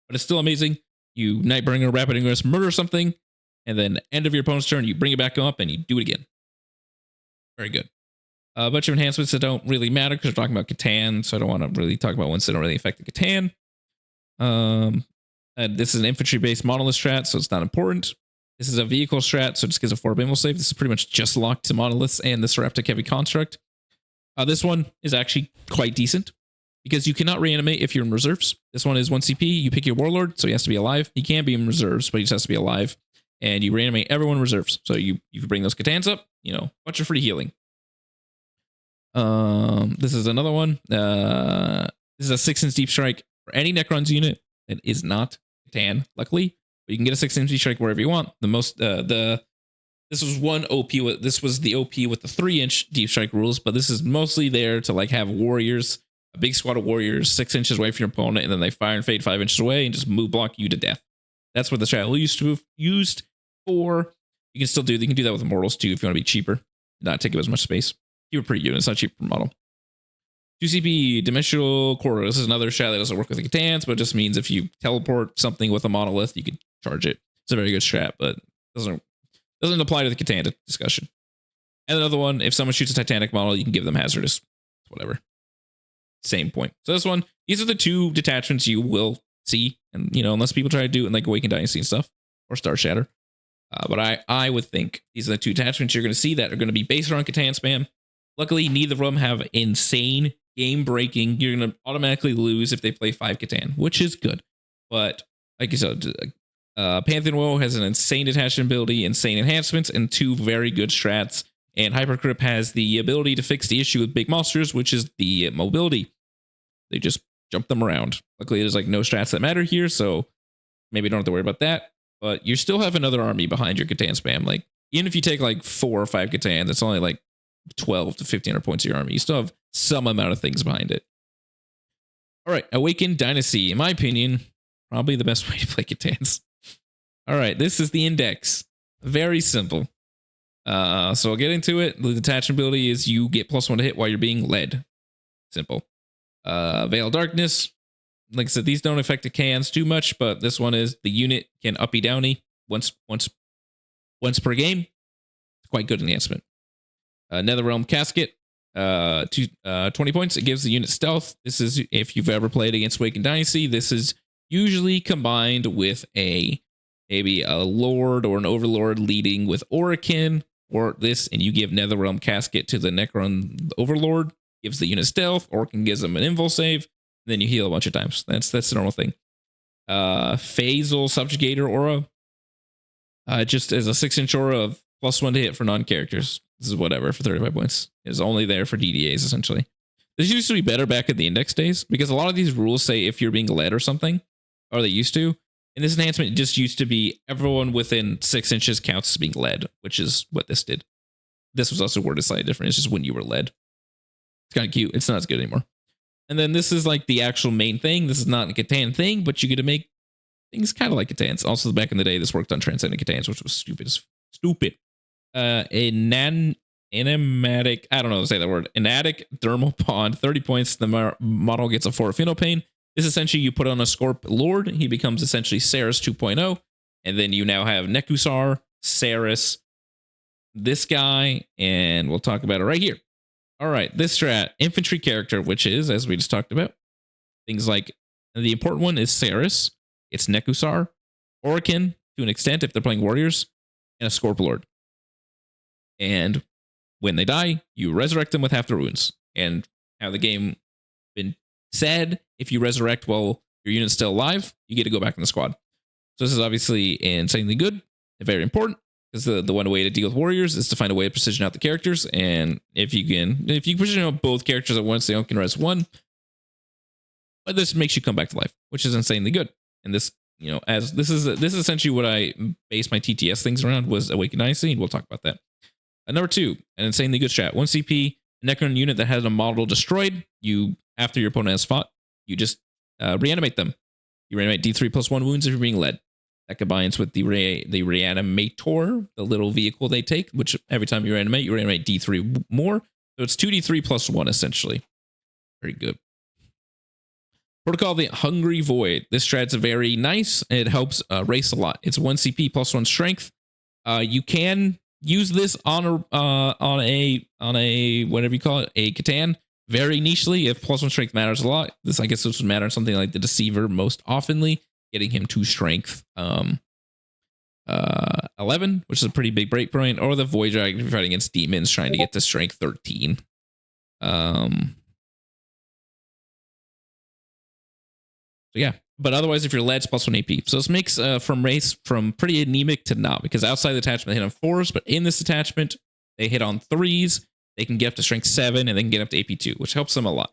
but it's still amazing. You Nightbringer, Rapid Ingress, murder something, and then end of your opponent's turn, you bring it back up and you do it again. Very good. A bunch of enhancements that don't really matter because we're talking about C'tan, so I don't want to really talk about ones that don't really affect the C'tan. This is an infantry-based monolith strat, so it's not important. This is a vehicle strat, so it just gives a 4 bimble save. This is pretty much just locked to monoliths and the Seraptic Heavy Construct. This one is actually quite decent because you cannot reanimate if you're in reserves. This one is 1 CP. You pick your Warlord, so he has to be alive. He can be in reserves, but he just has to be alive. And you reanimate everyone in reserves. So you can bring those C'tans up, bunch of free healing. This is another one. This is a 6-inch Deep Strike for any Necrons unit that is not C'tan, luckily. But you can get a 6-inch Deep Strike wherever you want. This was one OP. This was the OP with the 3-inch Deep Strike rules, but this is mostly there to like have warriors, a big squad of warriors 6 inches away from your opponent, and then they fire and fade 5 inches away and just move block you to death. That's what the strat used for. You can still do. You can do that with Immortals too if you want to be cheaper, not take up as much space. You were pretty good. It's not cheap per model. 2 CP Dimensional Core. This is another strat that doesn't work with the C'tans, but it just means if you teleport something with a monolith, you can charge it. It's a very good strat, but doesn't apply to the C'tan discussion. And another one, if someone shoots a Titanic model, you can give them hazardous. Whatever. Same point. So this one, these are the 2 detachments you will see, and unless people try to do it in like Awakened Dynasty and stuff, or Starshatter. But I would think these are the 2 attachments you're going to see that are going to be based around C'tan spam. Luckily, neither of them have insane game-breaking. You're going to automatically lose if they play 5 C'tan, which is good. But like you said, Pantheon Woe has an insane detachment ability, insane enhancements, and 2 very good strats. And Hypercrypt has the ability to fix the issue with big monsters, which is the mobility. They just jump them around. Luckily, there's like no strats that matter here, so maybe you don't have to worry about that. But you still have another army behind your C'tan spam. Like, even if you take like 4 or 5 C'tan, that's only like 12 to 1500 points of your army. You still have some amount of things behind it. All right, Awakened Dynasty. In my opinion, probably the best way to play C'tans. All right, this is the index. Very simple. So I'll get into it. The detachment ability is you get +1 to hit while you're being led. Simple. Veil Darkness. Like I said, these don't affect the cans too much, but this one is the unit can uppy downy once per game. It's quite good enhancement. Netherrealm Casket. 20 points. It gives the unit stealth. This is if you've ever played against Awakened Dynasty. This is usually combined with maybe a Lord or an Overlord leading with Orokin or this, and you give Netherrealm Casket to the Necron Overlord, gives the unit stealth. Orokin gives them an invul save, and then you heal a bunch of times. That's the normal thing. Phasal Subjugator Aura. Just as a 6-inch aura of +1 to hit for non-characters. This is whatever for 35 points. It's only there for DDAs, essentially. This used to be better back at the index days, because a lot of these rules say if you're being led or something, or they used to. And this enhancement just used to be everyone within 6 inches counts as being led, which is what this did. This was also worded slightly different. It's just when you were led. It's kind of cute. It's not as good anymore. And then this is like the actual main thing. This is not a C'tan thing, but you get to make things kind of like C'tan's. Also, back in the day, this worked on Transcendent C'tan's, which was stupid. Animatic, I don't know how to say that word. Anatic Thermal Bond, 30 points. The model gets a 4 Phenopain. This essentially you put on a Scorp Lord. He becomes essentially Saris 2.0. And then you now have Nekrosor, Saris, this guy, and we'll talk about it right here. All right, this strat, infantry character, which is, as we just talked about, things like the important one is Saris. It's Nekrosor, Orokin to an extent if they're playing warriors, and a Scorp Lord. And when they die, you resurrect them with half their wounds. And how the game been said, if you resurrect while your unit's still alive, you get to go back in the squad. So this is obviously insanely good and very important, because the one way to deal with warriors is to find a way to precision out the characters. And if you precision out both characters at once, they only can res one. But this makes you come back to life, which is insanely good. And this, as this is essentially what I base my TTS things around, was Awakened Dynasty, and we'll talk about that. Number 2, an insanely good strat. 1 CP, a Necron unit that has a model destroyed. After your opponent has fought, you just reanimate them. You reanimate D3 plus 1 wounds if you're being led. That combines with the Reanimator, the little vehicle they take, which every time you reanimate D3 more. So it's 2D3 plus 1 essentially. Very good. Protocol the Hungry Void. This strat's very nice. It helps race a lot. It's 1 CP plus 1 strength. You can use this on a whatever you call it, a C'tan, very nichely if plus 1 strength matters a lot. I guess this would matter in something like the Deceiver most oftenly, getting him to strength 11, which is a pretty big breakpoint, or the Void Dragon if you're fighting against demons trying to get to strength 13. So yeah, but otherwise, if you're led, it's plus 1 AP. So this makes from race from pretty anemic to not, because outside the detachment they hit on 4s, but in this detachment they hit on 3s. They can get up to strength 7 and they can get up to AP 2, which helps them a lot.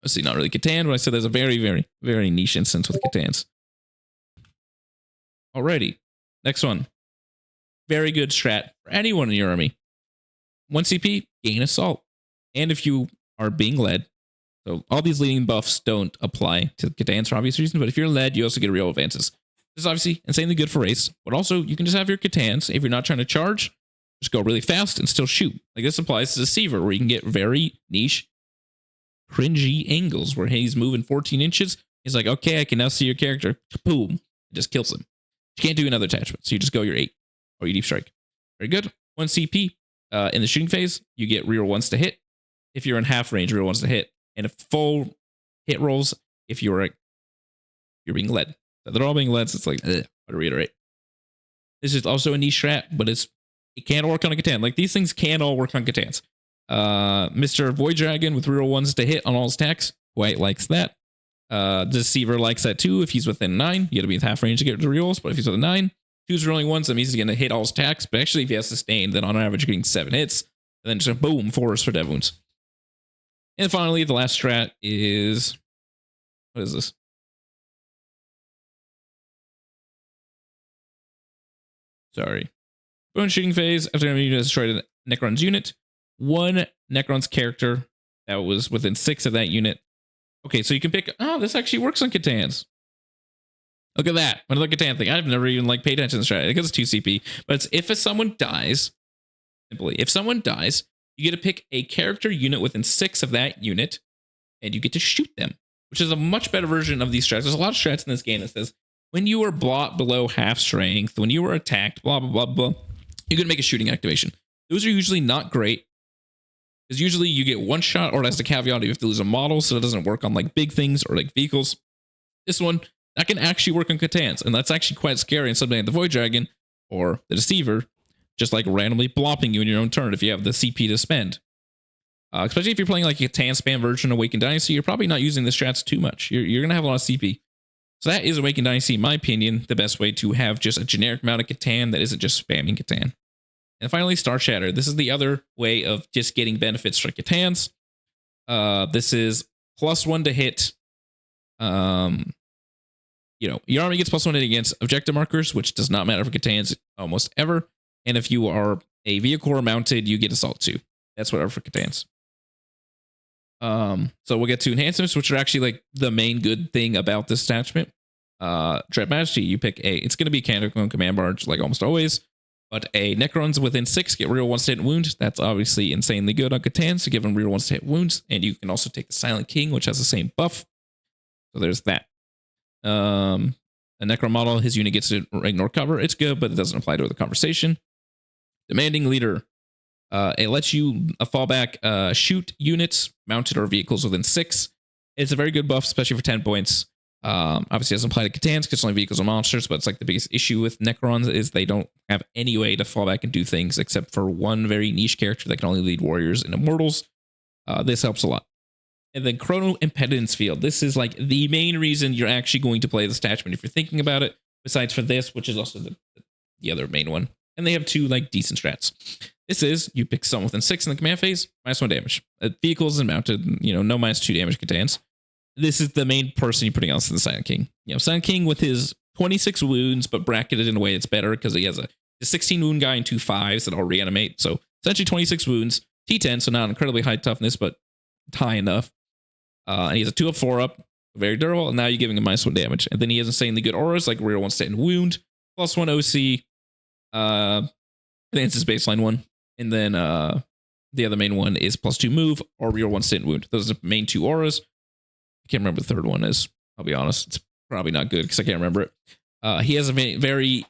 Obviously, not really C'tan, but I said there's a very, very, very niche instance with C'tans. Alrighty, next one. Very good strat for anyone in your army. 1 CP, gain assault, and if you are being led. So all these leading buffs don't apply to C'tans for obvious reasons, but if you're led, you also get real advances. This is obviously insanely good for race, but also you can just have your C'tans, if you're not trying to charge, just go really fast and still shoot. Like this applies to Deceiver, where you can get very niche, cringy angles where he's moving 14 inches. He's like, okay, I can now see your character. Boom. It just kills him. You can't do another attachment, so you just go your 8 or you deep strike. Very good. 1 CP. In the shooting phase, you get reroll 1s to hit. If you're in half range, reroll 1s to hit. And full hit rolls if you're being led. So they're all being led, so it's like, to reiterate. This is also a niche strat, but it can work on a C'tan. Like these things can all work on C'tans. Mr. Void Dragon with reroll 1s to hit on all his attacks. White likes that. Deceiver likes that too. If he's within 9, you got to be in half range to get the rerolls, but if he's within 9, 2's rolling 1s, that means he's going to hit all his attacks. But actually, if he has sustained, then on average, you're getting 7 hits. And then just boom, 4s for dev wounds. And finally, the last strat is, what is this? Sorry. Bonus shooting phase. After you destroyed Necron's unit, 1 Necron's character that was within 6 of that unit. Okay, so you can pick, this actually works on C'tans. Look at that. Another C'tan thing. I've never even paid attention to the strat because it's 2 CP. But it's if someone dies, simply, if someone dies, you get to pick a character unit within 6 of that unit, and you get to shoot them, which is a much better version of these strats. There's a lot of strats in this game that says, when you are below half strength, when you are attacked, blah, blah, blah, blah, you can make a shooting activation. Those are usually not great, because usually you get 1 shot, or as a caveat, you have to lose a model, so it doesn't work on big things or vehicles. This one, that can actually work on C'tans, and that's actually quite scary in something like the Void Dragon or the Deceiver, just randomly blopping you in your own turn if you have the CP to spend. Especially if you're playing a C'tan spam version of Awakened Dynasty, you're probably not using the strats too much. You're going to have a lot of CP. So that is Awakened Dynasty, in my opinion, the best way to have just a generic amount of C'tan that isn't just spamming C'tan. And finally, Starshatter. This is the other way of just getting benefits for C'tans. This is +1 to hit. Your army gets +1 to hit against objective markers, which does not matter for C'tans almost ever. And if you are a vehicle or mounted, you get assault 2. That's whatever for C'tans. So we'll get to enhancements, which are actually the main good thing about this attachment. Dread Majesty, you pick it's going to be a canonical command barge like almost always, but a Necrons within 6 get real 1 hit wound. That's obviously insanely good on C'tan, so give them real 1 hit wounds, and you can also take the Silent King, which has the same buff. So there's that. A Necron model, his unit gets to ignore cover. It's good, but it doesn't apply to the conversation. Demanding Leader. It lets you fall back, shoot units, mounted, or vehicles within 6. It's a very good buff, especially for 10 points. Obviously, it doesn't apply to C'tans because it's only vehicles and monsters, but it's like the biggest issue with Necrons is they don't have any way to fall back and do things except for one very niche character that can only lead warriors and immortals. This helps a lot. And then Chrono Impedance Field. This is like the main reason you're actually going to play this attachment if you're thinking about it, besides for this, which is also the other main one. And they have 2 like decent strats. This is, you pick someone within 6 in the command phase, -1 damage. Vehicles and mounted, no -2 damage C'tans. This is the main person you're putting else in the Silent King. Silent King with his 26 wounds, but bracketed in a way that's better because he has a 16 wound guy and 2 5s that all reanimate. So essentially 26 wounds, T10, so not incredibly high toughness, but high enough. And he has a 2 up, 4 up, very durable. And now you're giving him -1 damage. And then he has insanely good auras like rear 1 stat and wound, +1 OC. I think it's his baseline one. And then the other main one is +2 move or rear 1 stat and wound. Those are the main 2 auras. I can't remember the third one is. I'll be honest. It's probably not good because I can't remember it. He has a very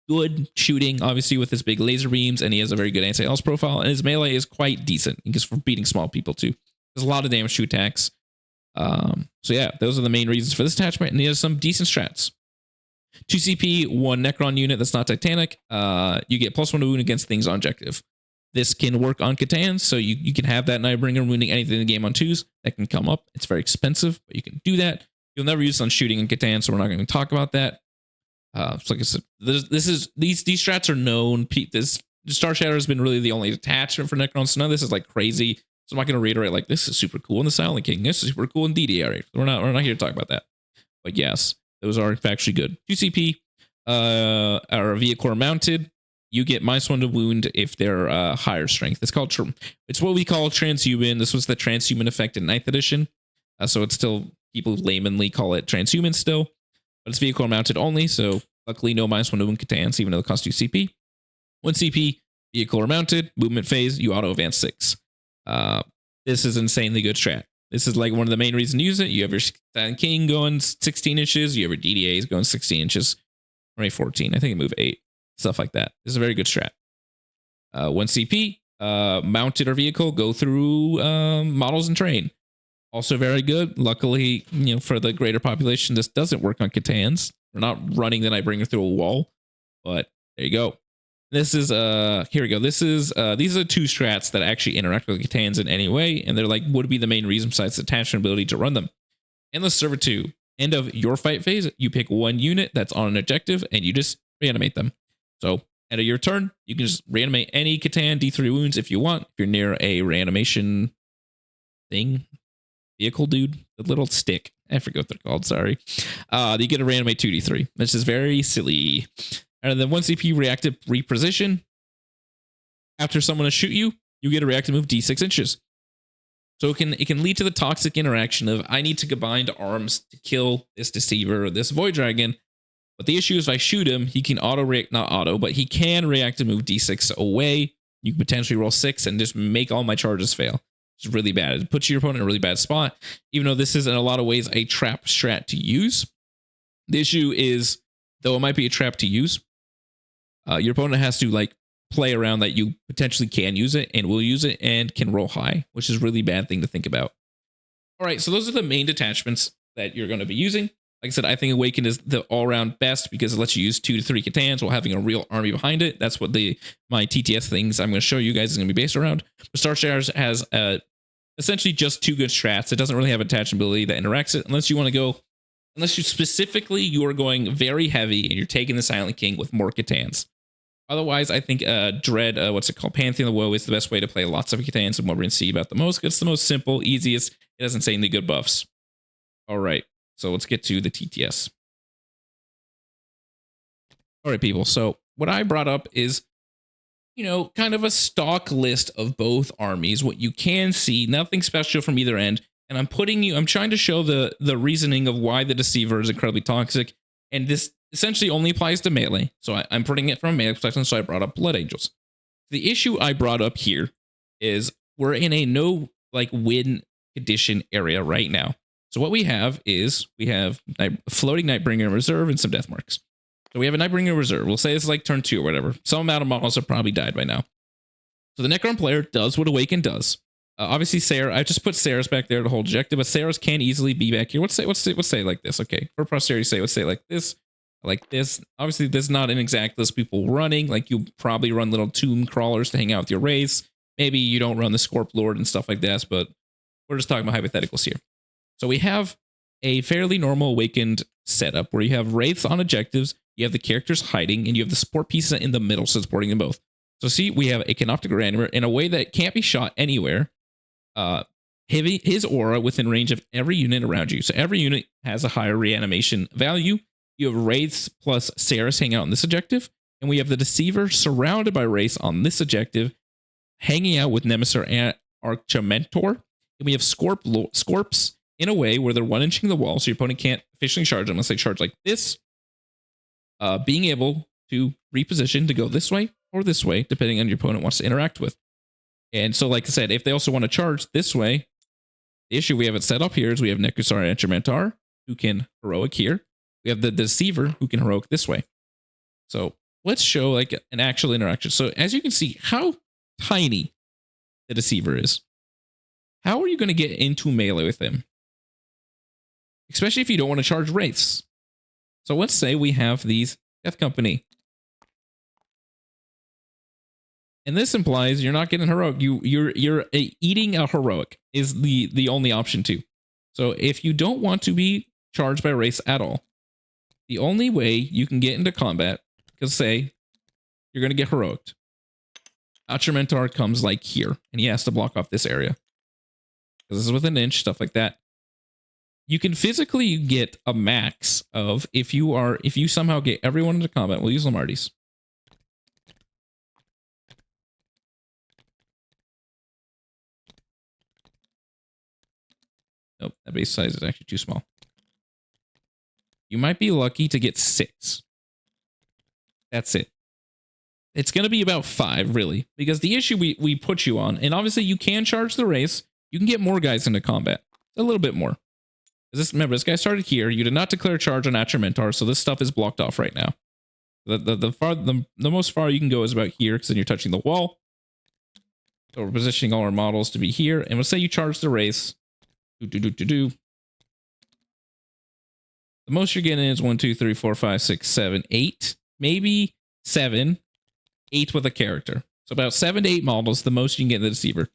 good shooting, obviously, with his big laser beams. And he has a very good anti-else profile. And his melee is quite decent because for beating small people too. There's a lot of damage to attacks. So yeah, those are the main reasons for this attachment, and he has some decent strats. 2 CP, 1 Necron unit that's not Titanic. You get +1 wound against things on objective. This can work on C'tan, so you can have that Nightbringer wounding anything in the game on 2s. That can come up. It's very expensive, but you can do that. You'll never use it on shooting in C'tan, so we're not going to talk about that. So like I said, these strats are known. This Starshatter has been really the only attachment for Necrons, so none of this is like crazy. So I'm not going to reiterate like this is super cool in the Silent King. This is super cool in DDR. We're not here to talk about that. But yes, those are actually good. 2 CP, or a vehicle mounted. You get -1 to wound if they're higher strength. It's what we call transhuman. This was the transhuman effect in 9th edition. So it's still, people laymanly call it transhuman still, but it's vehicle mounted only. So luckily no -1 to wound C'tans, even though it costs 2 CP. 1 CP, vehicle mounted, movement phase, you auto advance 6. This is insanely good strat. This is like one of the main reasons to use it. You have your Silent King going 16 inches. You have your DDAs going 16 inches. Or 14. I think it move 8. Stuff like that. This is a very good strat. 1 CP, mounted or vehicle, go through models and train. Also very good. Luckily, for the greater population, this doesn't work on C'tans. We're not running the Nightbringer through a wall, but there you go. This is here we go. This is these are 2 strats that actually interact with C'tans in any way, and they're like would be the main reason besides the attachment ability to run them. Endless Servitude. End of your fight phase, you pick 1 unit that's on an objective and you just reanimate them. So end of your turn, you can just reanimate any C'tan D3 wounds if you want. If you're near a reanimation thing, vehicle dude, the little stick. I forget what they're called. Sorry. You get to reanimate 2D3. This is very silly. And then 1 CP reactive reposition. After someone to shoot you, you get a reactive move D6 inches. So it can lead to the toxic interaction of I need to combine arms to kill this Deceiver or this Void Dragon. But the issue is if I shoot him, he can he can reactive move D6 away. You can potentially roll 6 and just make all my charges fail. It's really bad. It puts your opponent in a really bad spot. Even though this is in a lot of ways a trap strat to use. The issue is, though it might be a trap to use, your opponent has to like play around that you potentially can use it and will use it and can roll high, which is a really bad thing to think about. All right, so those are the main detachments that you're going to be using. Like I said, I think Awakened is the all-around best because it lets you use 2 to 3 C'tans while having a real army behind it. That's what my TTS things I'm going to show you guys is going to be based around. But Starshatter has essentially just 2 good strats. It doesn't really have attachment ability that interacts it unless you specifically you are going very heavy and you're taking the Silent King with more C'tans. Otherwise, I think Dread, Pantheon of the Woe is the best way to play lots of C'tans and what we're going to see about the most. It's the most simple, easiest. It has insanely good buffs. All right, so let's get to the TTS. All right, people. So what I brought up is, kind of a stock list of both armies. What you can see, nothing special from either end. And I'm trying to show the reasoning of why the Deceiver is incredibly toxic And this essentially only applies to melee. So I'm putting it from a melee perspective, so I brought up Blood Angels. The issue I brought up here is we're in a no like win condition area right now. So what we have is we have floating Nightbringer in reserve and some death marks. So we have a Nightbringer reserve. We'll say it's like turn 2 or whatever. Some amount of models have probably died by now. So the Necron player does what Awaken does. Obviously, Sarah, I just put Sarah's back there to hold objective, but Sarah's can easily be back here. Let's say like this. Okay, for posterity's sake, let's say like this. Like this. Obviously, this is not an exact list of people running. Like you probably run little tomb crawlers to hang out with your wraiths. Maybe you don't run the Scorp Lord and stuff like that, but we're just talking about hypotheticals here. So we have a fairly normal Awakened setup where you have wraiths on objectives, you have the characters hiding, and you have the support pieces in the middle supporting them both. So see, we have a Canoptic Reanimator in a way that can't be shot anywhere. His aura within range of every unit around you. So every unit has a higher reanimation value. You have Wraiths plus Saris hanging out on this objective. And we have the Deceiver surrounded by Wraiths on this objective, hanging out with Nekrosor and Ammentar. And we have Scorps in a way where they're 1-inching the wall, so your opponent can't efficiently charge them unless they charge like this. Being able to reposition to go this way or this way, depending on your opponent wants to interact with. And so, like I said, if they also want to charge this way, the issue we have it set up here is we have Nekrosor Ammentar, who can heroic here. We have the Deceiver, who can heroic this way. So let's show like an actual interaction. So as you can see how tiny the Deceiver is. How are you going to get into melee with him? Especially if you don't want to charge wraiths. So let's say we have these Death Company. And this implies you're not getting heroic. You're eating a heroic is the only option too. So if you don't want to be charged by wraiths at all, the only way you can get into combat, because say you're going to get heroic. Ammentar comes like here, and he has to block off this area. Because this is within an inch, stuff like that. You can physically get a max of if you somehow get everyone into combat. We'll use Lamarty's. Nope, that base size is actually too small. You might be lucky to get 6. That's it. It's going to be about 5, really, because the issue we put you on, and obviously you can charge the race. You can get more guys into combat, a little bit more. Remember, this guy started here. You did not declare a charge on Ammentar, so this stuff is blocked off right now. The most far you can go is about here, because then you're touching the wall. So we're positioning all our models to be here, and let's say you charge the race. The most you're getting is 1, 2, 3, 4, 5, 6, 7, 8, maybe 7, 8 with a character. So about 7 to 8 models, the most you can get in the Deceiver.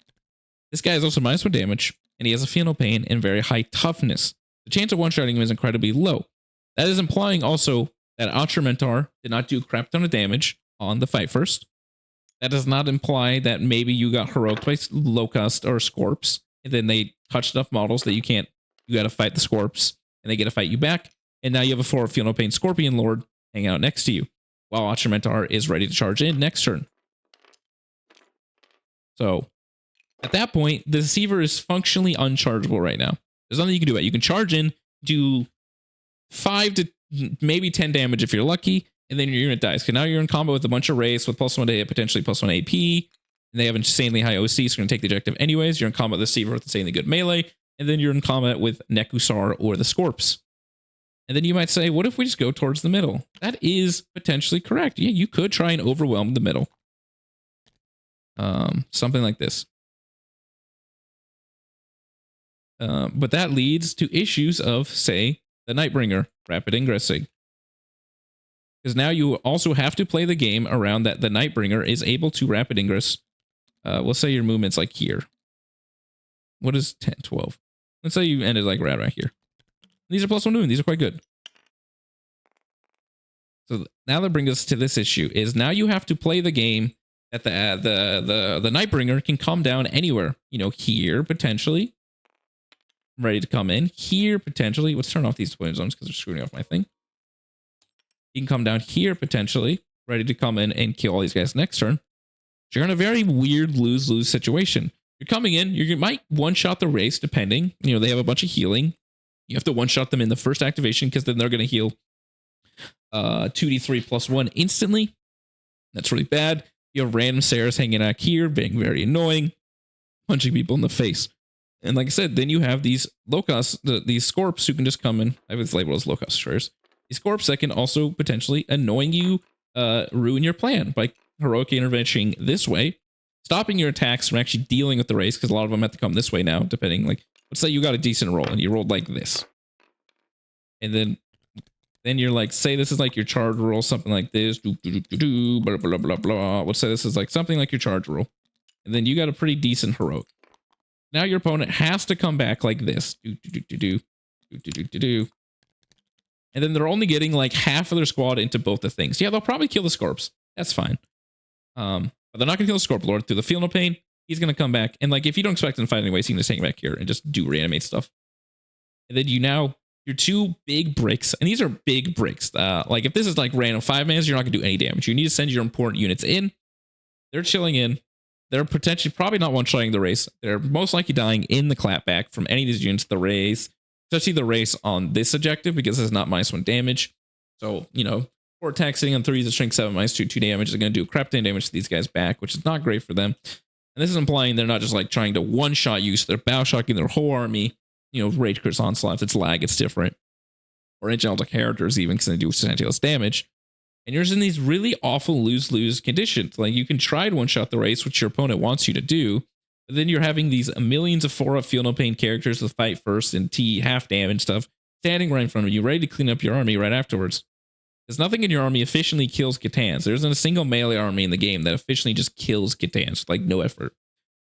This guy is also -1 damage, and he has a Feel No Pain and very high toughness. The chance of one-shotting him is incredibly low. That is implying also that Ammentar did not do a crap ton of damage on the fight first. That does not imply that maybe you got heroic by Locust or Scorps, and then they touched enough models that you got to fight the Scorps, and they get to fight you back. And now you have a 4 Feel No Pain Scorpion Lord hanging out next to you, while Ammentar is ready to charge in next turn. So at that point, the Deceiver is functionally unchargeable right now. There's nothing you can do about it. You can charge in, do 5 to maybe 10 damage if you're lucky, and then your unit dies. Because now you're in combat with a bunch of wraiths with +1 to hit, potentially +1 AP, and they have insanely high OC, so you're going to take the objective anyways. You're in combat with the Deceiver with insanely good melee, and then you're in combat with Nekrosor or the Scorps. And then you might say, what if we just go towards the middle? That is potentially correct. Yeah, you could try and overwhelm the middle. Something like this. But that leads to issues of, say, the Nightbringer rapid ingressing. Because now you also have to play the game around that the Nightbringer is able to rapid ingress. We'll say your movement's like here. What is 10, 12? Let's say you ended like right here. These are +1 movement. These are quite good. So now that brings us to this issue is now you have to play the game that the Nightbringer can come down anywhere. You know, here potentially. Ready to come in. Here potentially. Let's turn off these deployment zones because they're screwing off my thing. You can come down here potentially. Ready to come in and kill all these guys next turn. So you're in a very weird lose-lose situation. You're coming in. You might one-shot the race depending. You know, they have a bunch of healing. You have to one-shot them in the first activation because then they're going to heal 2d3+1 instantly. That's really bad. You have random Saras hanging out here, being very annoying, punching people in the face. And like I said, then you have these Locust, these Scorps who can just come in. I was labeled as Locust Destroyers. These Scorps that can also potentially annoying you, ruin your plan by heroic intervention this way, stopping your attacks from actually dealing with the race, because a lot of them have to come this way now, depending, like, let's say you got a decent roll and you rolled like this. And then you're like, say this is like your charge roll, something like this, blah, blah, blah, blah. Let's say this is like something like your charge roll. And then you got a pretty decent heroic. Now your opponent has to come back like this. And then they're only getting like half of their squad into both the things. Yeah, they'll probably kill the Scorps. That's fine. But they're not going to kill the Scorp Lord through the Feel No Pain. He's going to come back. And like, if you don't expect him to fight anyways, he can just hang back here and just do reanimate stuff. And then your two big bricks, and these are big bricks. Like if this is like random 5-mans, you're not going to do any damage. You need to send your important units in. They're chilling in. They're potentially probably not one-shotting the race. They're most likely dying in the clapback from any of these units. The race, especially the race on this objective, because it's not -1 damage. So, you know, Vortex sitting on 3s at strength 7 -2 damage is going to do crap ton damage to these guys back, which is not great for them. And this is implying they're not just like trying to one-shot you, so they're bow-shocking their whole army. You know, Rage Curse Onslaught, if it's lag, it's different. Or Angelic Characters even, because they do substantially less damage. And you're just in these really awful lose-lose conditions. Like, you can try to one-shot the race, which your opponent wants you to do, but then you're having these millions of 4-up Feel No Pain characters with fight first and T half damage stuff standing right in front of you, ready to clean up your army right afterwards. Because nothing in your army efficiently kills C'tans. There isn't a single melee army in the game that efficiently just kills C'tans, like no effort.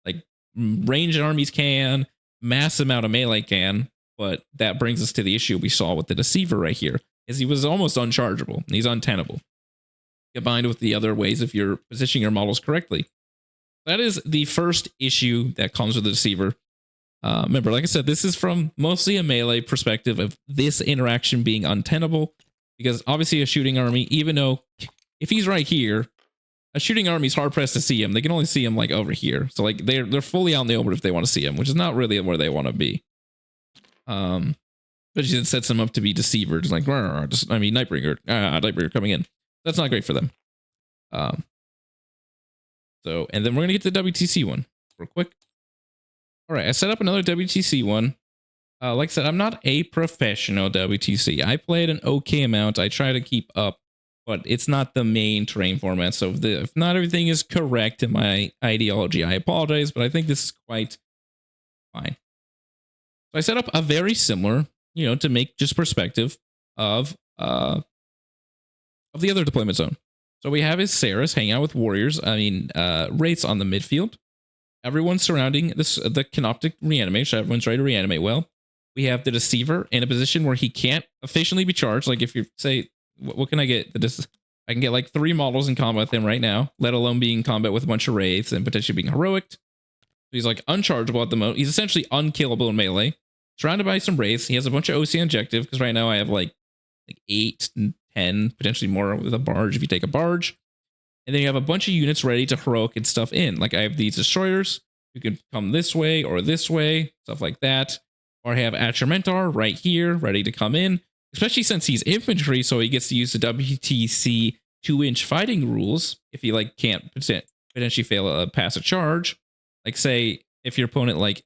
Like, ranged armies can, mass amount of melee can, but that brings us to the issue we saw with the Deceiver right here, is he was almost unchargeable. He's untenable. Combined with the other ways if you're positioning your models correctly. That is the first issue that comes with the Deceiver. Remember, like I said, this is from mostly a melee perspective of this interaction being untenable, because obviously a shooting army, even though if he's right here, a shooting army is hard pressed to see him. They can only see him like over here. So like they're fully out in the open if they want to see him, which is not really where they want to be. But it sets them up to be Deceiver. Just like, Nightbringer, Nightbringer coming in. That's not great for them. So, and then we're going to get to the WTC one real quick. All right, I set up another WTC one. Like I said, I'm not a professional WTC. I played an okay amount. I try to keep up, but it's not the main terrain format. So if not everything is correct in my ideology, I apologize, but I think this is quite fine. So I set up a very similar, you know, to make just perspective of the other deployment zone. So we have his Saras hanging out with warriors. Wraiths on the midfield. Everyone's surrounding the Canoptic reanimate, so everyone's ready to reanimate well. We have the Deceiver in a position where he can't efficiently be charged. Like if you say, what can I get? I can get like 3 models in combat with him right now, let alone being in combat with a bunch of Wraiths and potentially being heroic. He's like unchargeable at the moment. He's essentially unkillable in melee. Surrounded by some Wraiths. He has a bunch of OC objective, because right now I have like 8 and 10, potentially more with a barge if you take a barge. And then you have a bunch of units ready to heroic and stuff in. Like I have these destroyers who can come this way or this way, stuff like that. Or I have Ammentar right here, ready to come in, especially since he's infantry, so he gets to use the WTC 2-inch fighting rules if he like can't potentially fail a pass a charge. Like say if your opponent like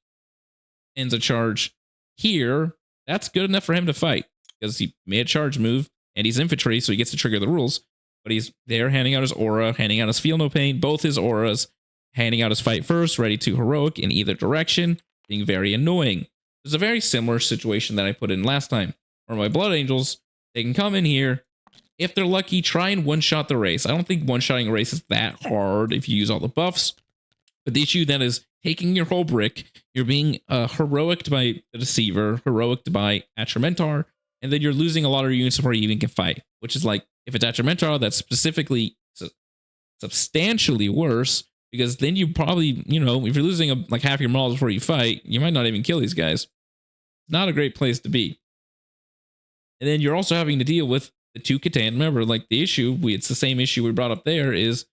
ends a charge here, that's good enough for him to fight because he made a charge move and he's infantry, so he gets to trigger the rules. But he's there handing out his aura, handing out his Feel No Pain, both his auras, handing out his fight first, ready to heroic in either direction, being very annoying. There's a very similar situation that I put in last time, where my Blood Angels, they can come in here. If they're lucky, try and one-shot the race. I don't think one-shotting a race is that hard if you use all the buffs. But the issue then is taking your whole brick, you're being heroiced by the Deceiver, heroiced by Ammentar, and then you're losing a lot of your units before you even can fight. Which is like, if it's Ammentar, that's specifically substantially worse, because then you probably, you know, if you're losing like half your models before you fight, you might not even kill these guys. Not a great place to be. And then you're also having to deal with the 2 C'tan. Remember, like the issue, it's the same issue we brought up there, is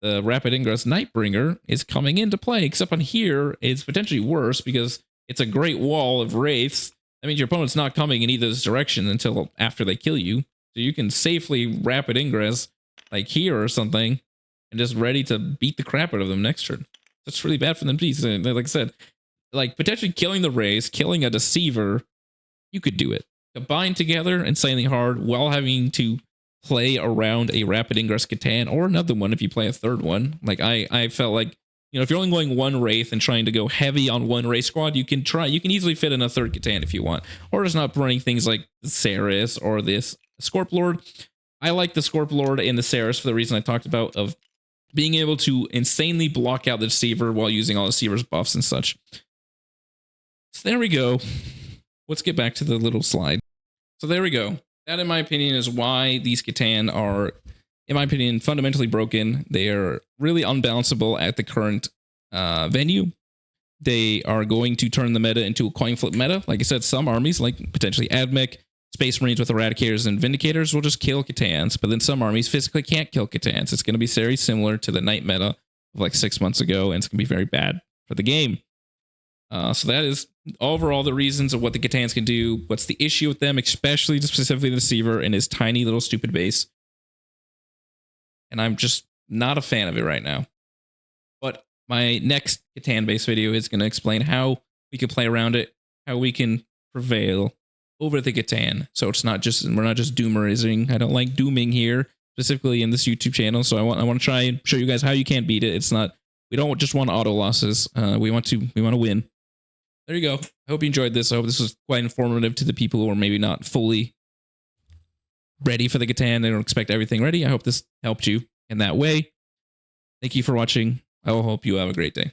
the Rapid Ingress Nightbringer is coming into play, except on here, it's potentially worse because it's a great wall of Wraiths. That means your opponent's not coming in either direction until after they kill you. So you can safely rapid ingress like here or something and just ready to beat the crap out of them next turn. That's really bad for them. Like I said, like potentially killing the Race, killing a Deceiver, you could do it. Combine together and Insanely Hard while having to play around a rapid ingress C'tan or another one if you play a third one. Like I felt like, you know, if you're only going one Wraith and trying to go heavy on one Wraith squad, you can easily fit in a third C'tan if you want. Or just not running things like the Saris or this Scorp Lord. I like the Scorp Lord and the Saris for the reason I talked about of being able to insanely block out the Deceiver while using all the Deceiver's buffs and such. So there we go. Let's get back to the little slide. So there we go. That, in my opinion, is why these C'tan are, in my opinion, fundamentally broken. They are really unbalanceable at the current venue. They are going to turn the meta into a coin flip meta. Like I said, some armies, like potentially Admech, Space Marines with Eradicators and Vindicators, will just kill C'tans, but then some armies physically can't kill C'tans. It's going to be very similar to the Knight meta of like 6 months ago, and it's going to be very bad for the game. So that is overall the reasons of what the C'tans can do. What's the issue with them, especially specifically the Deceiver and his tiny little stupid base. And I'm just not a fan of it right now. But my next C'tan base video is going to explain how we can play around it, how we can prevail over the C'tan. So it's not just, we're not just doomerizing. I don't like dooming here, specifically in this YouTube channel. So I want to try and show you guys how you can't beat it. It's not, we don't just want auto losses. We want to win. There you go. I hope you enjoyed this. I hope this was quite informative to the people who are maybe not fully ready for the C'tan. They don't expect everything ready. I hope this helped you in that way. Thank you for watching. I will hope you have a great day.